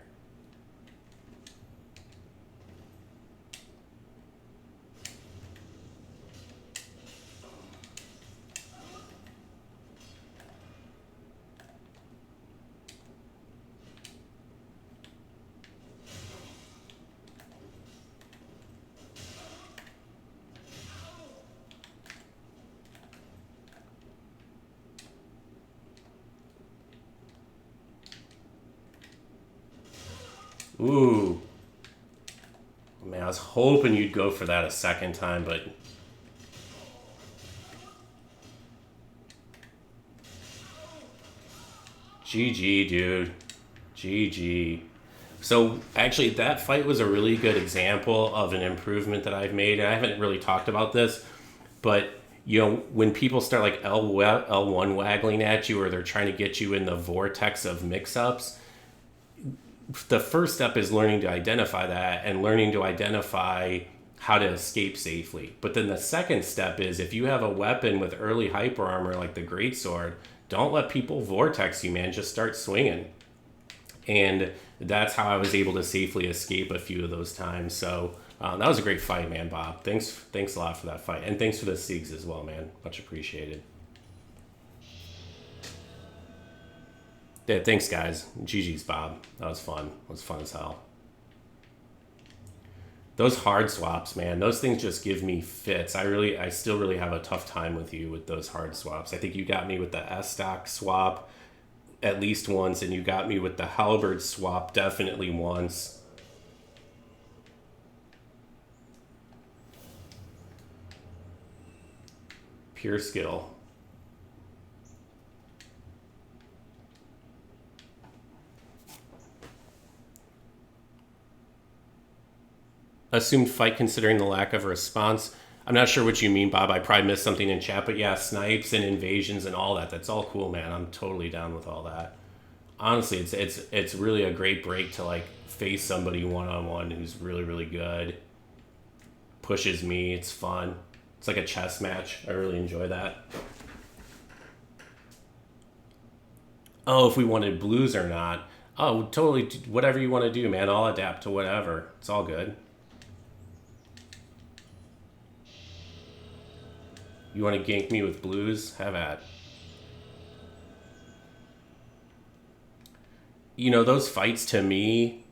Ooh. Man, I was hoping you'd go for that a second time, but... GG, dude. GG. So, actually, that fight was a really good example of an improvement that I've made. And I haven't really talked about this, but, you know, when people start like L1 waggling at you or they're trying to get you in the vortex of mix-ups, the first step is learning to identify that and learning to identify how to escape safely. But then the second step is if you have a weapon with early hyper armor like the greatsword, don't let people vortex you, man. Just start swinging. And that's how I was able to safely escape a few of those times. So that was a great fight, man, Bob. Thanks a lot for that fight. And thanks for the SIGs as well, man. Much appreciated. Yeah, thanks, guys. GG's, Bob. That was fun. It was fun as hell. Those hard swaps, man, those things just give me fits. I still really have a tough time with you with those hard swaps. I think you got me with the S-Stock swap at least once, and you got me with the Halberd swap definitely once. Pure skill. Assumed fight considering the lack of a response. I'm not sure what you mean, Bob. I probably missed something in chat, but yeah, snipes and invasions and all that. That's all cool, man. I'm totally down with all that. Honestly, it's really a great break to like face somebody one-on-one who's really, really good. Pushes me. It's fun. It's like a chess match. I really enjoy that. Oh, if we wanted blues or not. Oh, totally. Whatever you want to do, man. I'll adapt to whatever. It's all good. You want to gank me with blues? Have at. You know, those fights to me,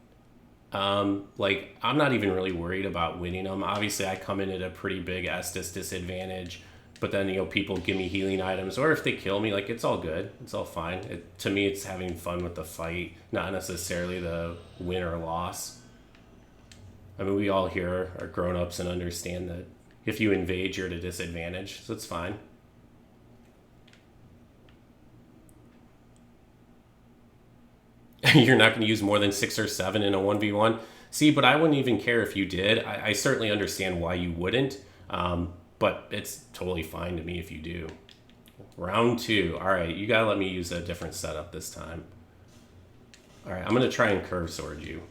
like, I'm not even really worried about winning them. Obviously, I come in at a pretty big Estus disadvantage, but then, you know, people give me healing items, or if they kill me, like, it's all good. It's all fine. To me, it's having fun with the fight, not necessarily the win or loss. I mean, we all here are grown-ups and understand that if you invade, you're at a disadvantage, so it's fine. You're not going to use more than 6 or 7 in a 1v1. See, but I wouldn't even care if you did. I certainly understand why you wouldn't, but it's totally fine to me if you do. Round 2. All right, you got to let me use a different setup this time. All right, I'm going to try and curve sword you.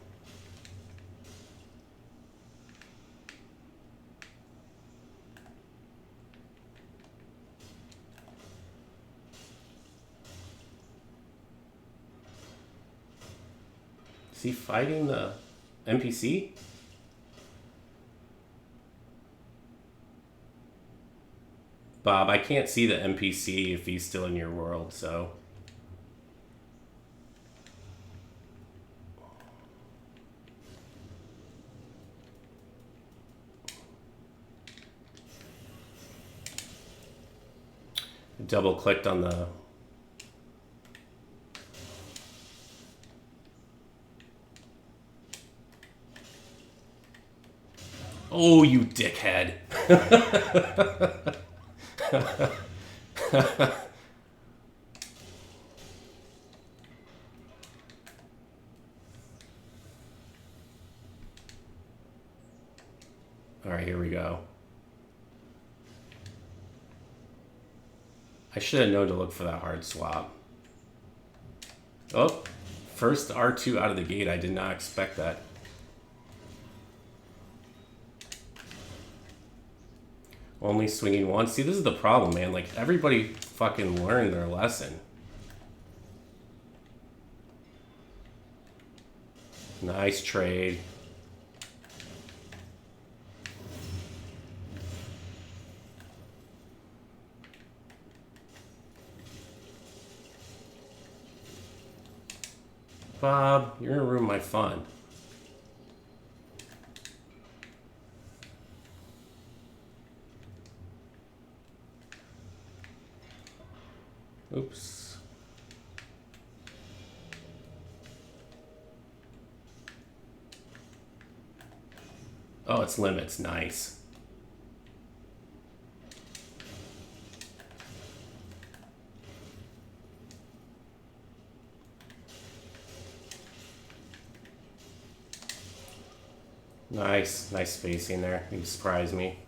Is he fighting the NPC? Bob, I can't see the NPC if he's still in your world, so... Double clicked on the... Oh, you dickhead. All right, here we go. I should have known to look for that hard swap. Oh, first R2 out of the gate. I did not expect that. Only swinging once. See, this is the problem, man. Like, everybody fucking learned their lesson. Nice trade. Bob, you're gonna ruin my fun. Oops. Oh, it's limits. Nice. Nice. Nice spacing there. You surprised me.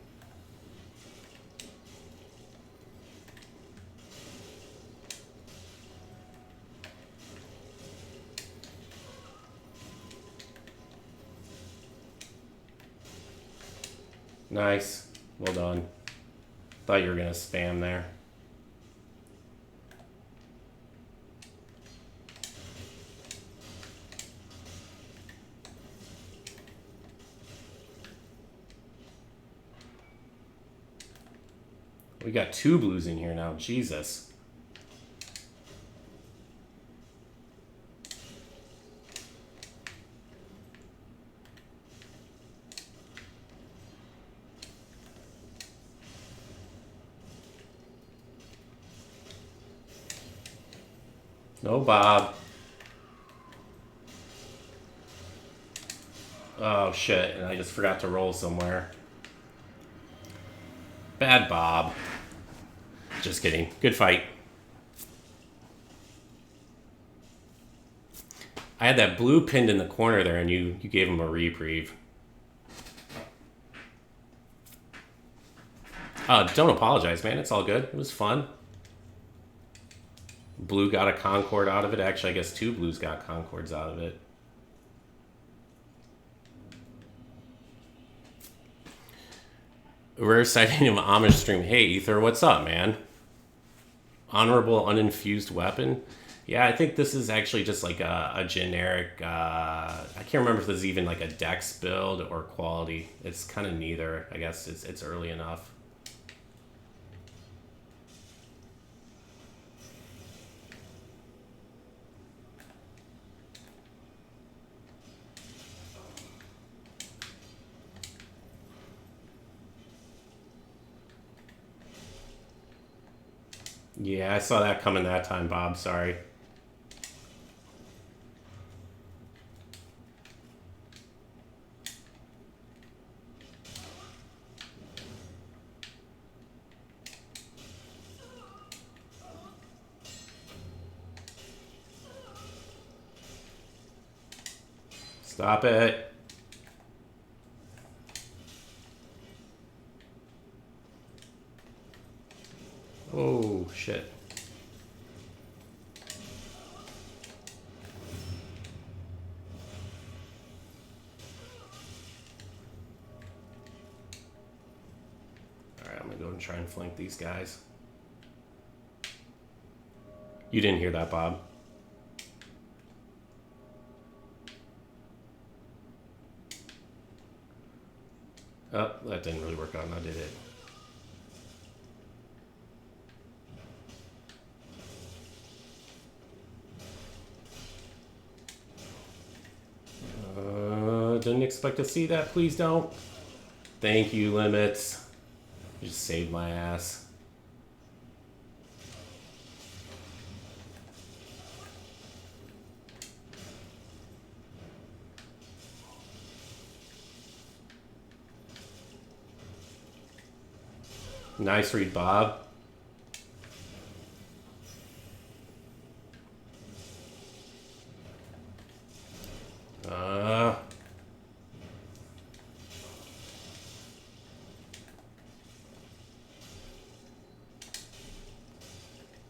Nice. Well done. Thought you were going to spam there. We got 2 blues in here now. Jesus. No, Bob. Oh, shit. And I just forgot to roll somewhere. Bad Bob. Just kidding. Good fight. I had that blue pinned in the corner there, and you gave him a reprieve. Don't apologize, man. It's all good. It was fun. Blue got a Concord out of it. Actually, I guess 2 blues got Concords out of it. Rare sighting of Amish stream. Hey, Ether, what's up, man? Honorable uninfused weapon. Yeah, I think this is actually just like a generic... I can't remember if this is even like a dex build or quality. It's kind of neither. I guess it's early enough. Yeah, I saw that coming that time, Bob. Sorry. Stop it. Oh, shit. Alright, I'm gonna go and try and flank these guys. You didn't hear that, Bob. Oh, that didn't really work out now, did it? Didn't expect to see that. Please don't. Thank you, limits. You just saved my ass. Nice read, Bob.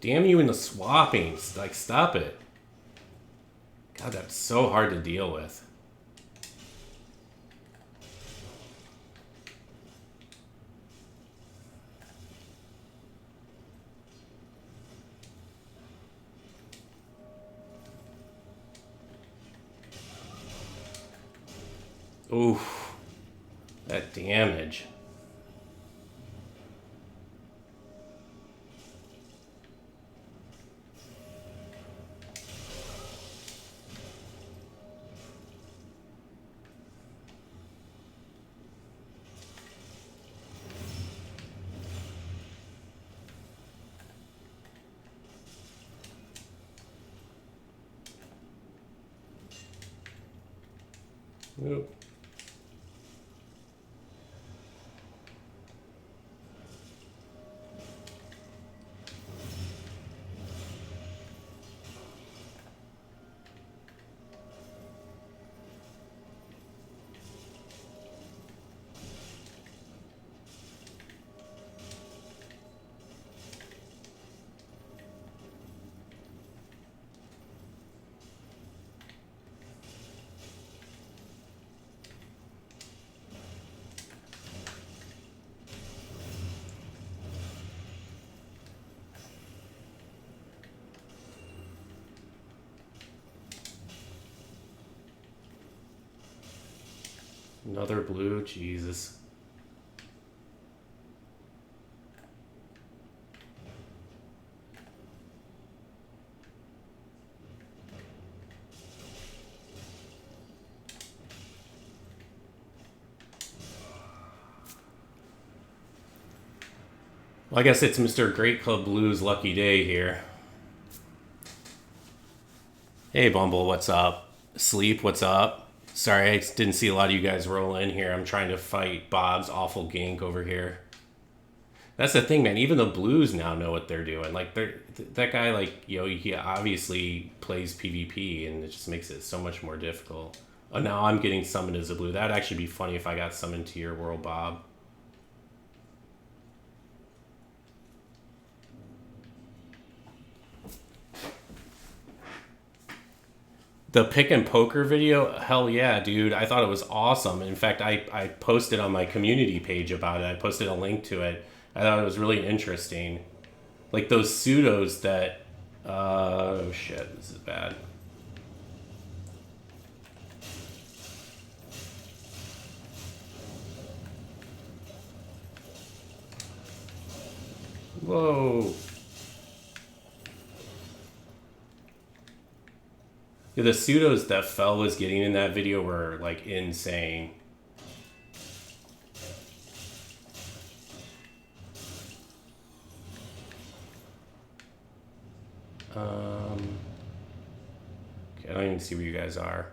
Damn you in the swappings. Like, stop it. God, that's so hard to deal with. Oof. That damage. Oop. Another blue, Jesus. Well, I guess it's Mr. Great Club Blue's lucky day here. Hey, Bumble, what's up? Sleep, what's up? Sorry, I didn't see a lot of you guys roll in here. I'm trying to fight Bob's awful gank over here. That's the thing, man. Even the Blues now know what they're doing. Like, that guy, like, you know, he obviously plays PvP, and it just makes it so much more difficult. Oh, now I'm getting summoned as a Blue. That'd actually be funny if I got summoned to your world, Bob. The pick and poker video, hell yeah, dude. I thought it was awesome. In fact, I posted on my community page about it. I posted a link to it. I thought it was really interesting. Like those pseudos that... oh shit, this is bad. Whoa. Yeah, the pseudos that Fell was getting in that video were like insane. Okay, I don't even see where you guys are.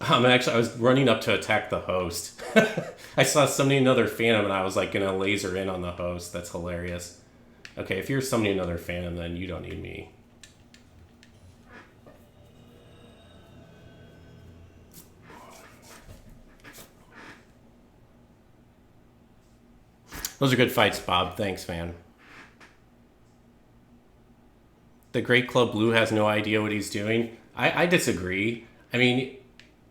I was running up to attack the host. I saw summoning another Phantom and I was like gonna laser in on the host. That's hilarious. Okay, if you're summoning another Phantom, then you don't need me. Those are good fights, Bob. Thanks, man. The Great Club Blue has no idea what he's doing. I disagree. I mean,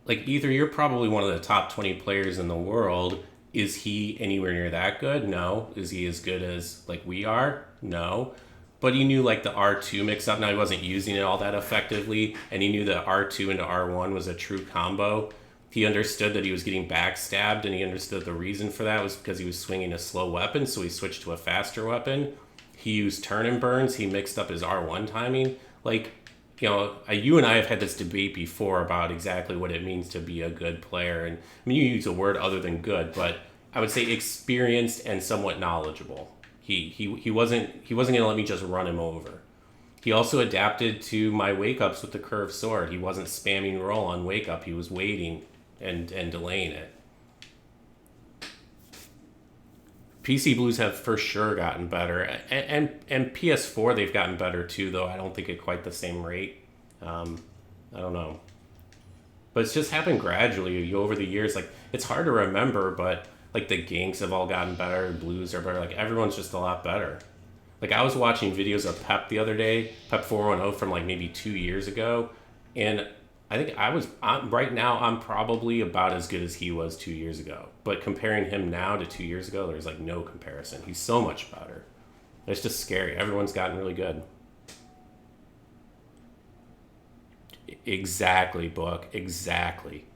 like, either you're probably one of the top 20 players in the world. Is he anywhere near that good? No. Is he as good as, like, we are? No. but he knew like the R2 mix up. Now he wasn't using it all that effectively, and he knew that R2 into R1 was a true combo. He understood that he was getting backstabbed, and he understood the reason for that was because he was swinging a slow weapon, so he switched to a faster weapon. He used turn and burns. He mixed up his R1 timing. Like, you know, you and I have had this debate before about exactly what it means to be a good player. And I mean, you use a word other than good, but I would say experienced and somewhat knowledgeable. He wasn't going to let me just run him over. He also adapted to my wake ups with the curved sword. He wasn't spamming roll on wake up. He was waiting and delaying it. PC Blues have for sure gotten better, and PS4 they've gotten better too. Though I don't think at quite the same rate. I don't know, but it's just happened gradually over the years. Like it's hard to remember, but like the ganks have all gotten better. The blues are better. Like everyone's just a lot better. Like I was watching videos of Pep the other day, Pep 410 from like maybe 2 years ago, and I think right now I'm probably about as good as he was 2 years ago. But comparing him now to 2 years ago, there's like no comparison. He's so much better. It's just scary. Everyone's gotten really good. Exactly, Book. Exactly.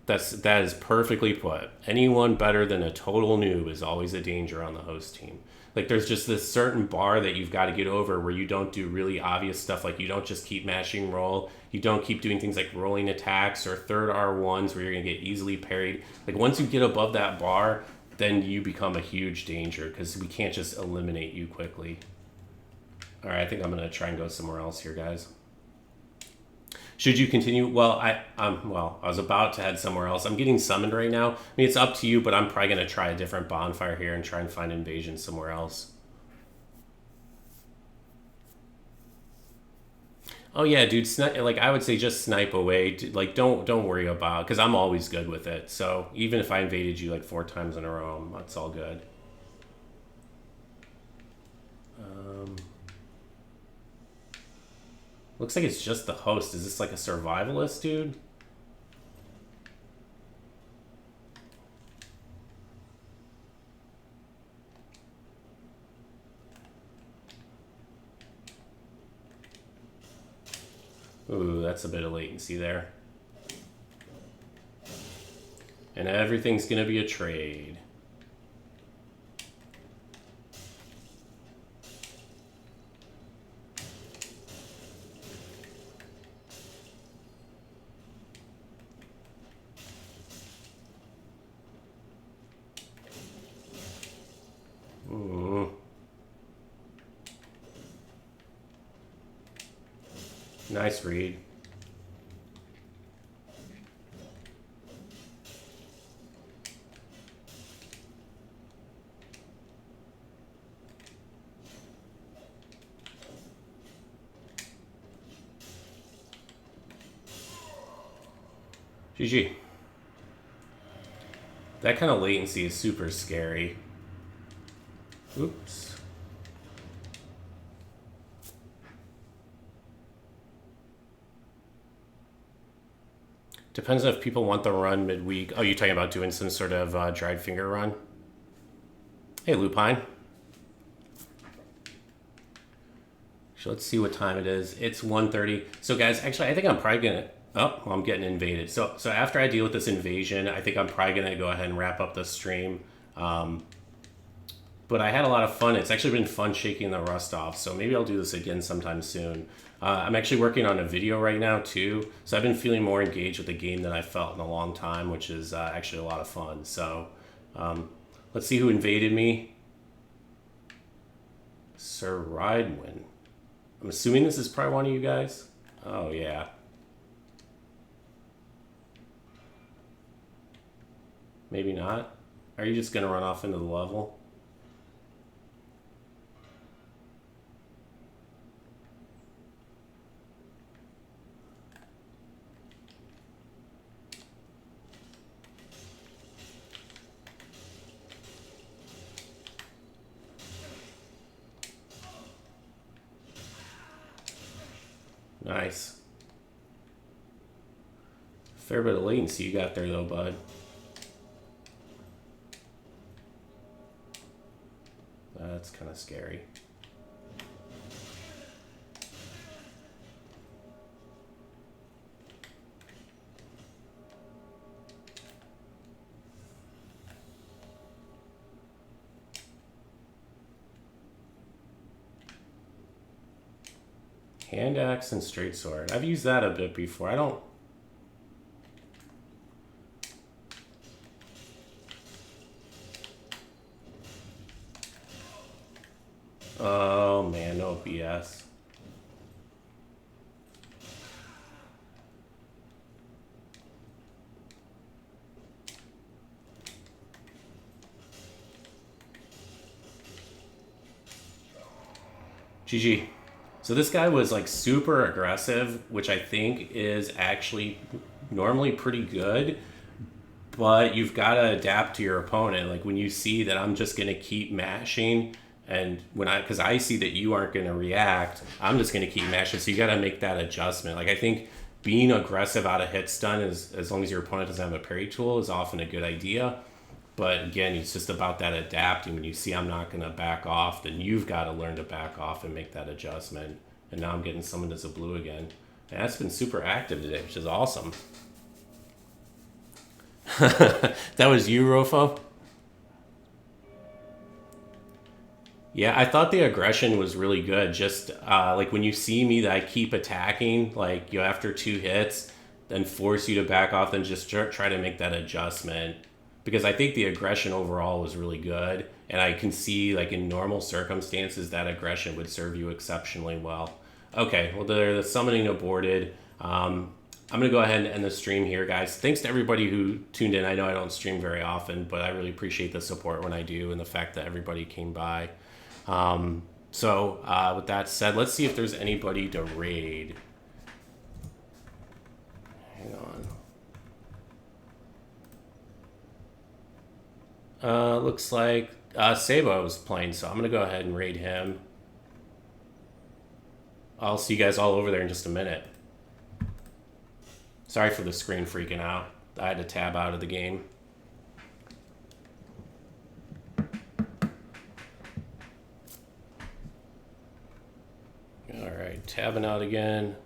That is perfectly put. Anyone better than a total noob is always a danger on the host team. Like there's just this certain bar that you've got to get over where you don't do really obvious stuff. Like you don't just keep mashing roll. You don't keep doing things like rolling attacks or third R1s where you're going to get easily parried. Like once you get above that bar, then you become a huge danger because we can't just eliminate you quickly. All right, I think I'm going to try and go somewhere else here, guys. Should you continue? Well, I was about to head somewhere else. I'm getting summoned right now. I mean, it's up to you, but I'm probably going to try a different bonfire here and try and find invasion somewhere else. Oh yeah, dude. Like I would say, just snipe away. Like don't worry about, because I'm always good with it. So even if I invaded you like 4 times in a row, that's all good. Looks like it's just the host. Is this like a survivalist, dude? Ooh, that's a bit of latency there. And everything's gonna be a trade. Nice read. GG. That kind of latency is super scary. Oops. Depends on if people want the run midweek. Oh, you're talking about doing some sort of dried finger run? Hey, Lupine. So let's see what time it is. It's 1:30. So guys, actually, I think I'm probably going to... Oh, well, I'm getting invaded. So after I deal with this invasion, I think I'm probably going to go ahead and wrap up the stream. But I had a lot of fun. It's actually been fun shaking the rust off. So maybe I'll do this again sometime soon. I'm actually working on a video right now too. So I've been feeling more engaged with the game than I felt in a long time, which is actually a lot of fun. So let's see who invaded me. Sir Ridewin. I'm assuming this is probably one of you guys. Oh yeah. Maybe not. Are you just gonna run off into the level? Nice. Fair bit of latency you got there though, bud. That's kind of scary. Hand axe and straight sword. I've used that a bit before. I don't... Oh man, no BS. GG. So this guy was like super aggressive, which I think is actually normally pretty good, but you've got to adapt to your opponent. Like when you see that I'm just going to keep mashing, and because I see that you aren't going to react, I'm just going to keep mashing. So you got to make that adjustment. Like I think being aggressive out of hit stun is, as long as your opponent doesn't have a parry tool, is often a good idea. But again, it's just about that adapting. When you see I'm not going to back off, then you've got to learn to back off and make that adjustment. And now I'm getting summoned as a blue again. And that's been super active today, which is awesome. That was you, Rofo? Yeah, I thought the aggression was really good. Just like when you see me that I keep attacking, like after 2 hits, then force you to back off, then just try to make that adjustment. Because I think the aggression overall was really good. And I can see, like, in normal circumstances, that aggression would serve you exceptionally well. Okay, well, the summoning aborted. I'm going to go ahead and end the stream here, guys. Thanks to everybody who tuned in. I know I don't stream very often, but I really appreciate the support when I do and the fact that everybody came by. So with that said, let's see if there's anybody to raid. Hang on. Looks like Sabo's playing, so I'm going to go ahead and raid him. I'll see you guys all over there in just a minute. Sorry for the screen freaking out. I had to tab out of the game. All right, tabbing out again.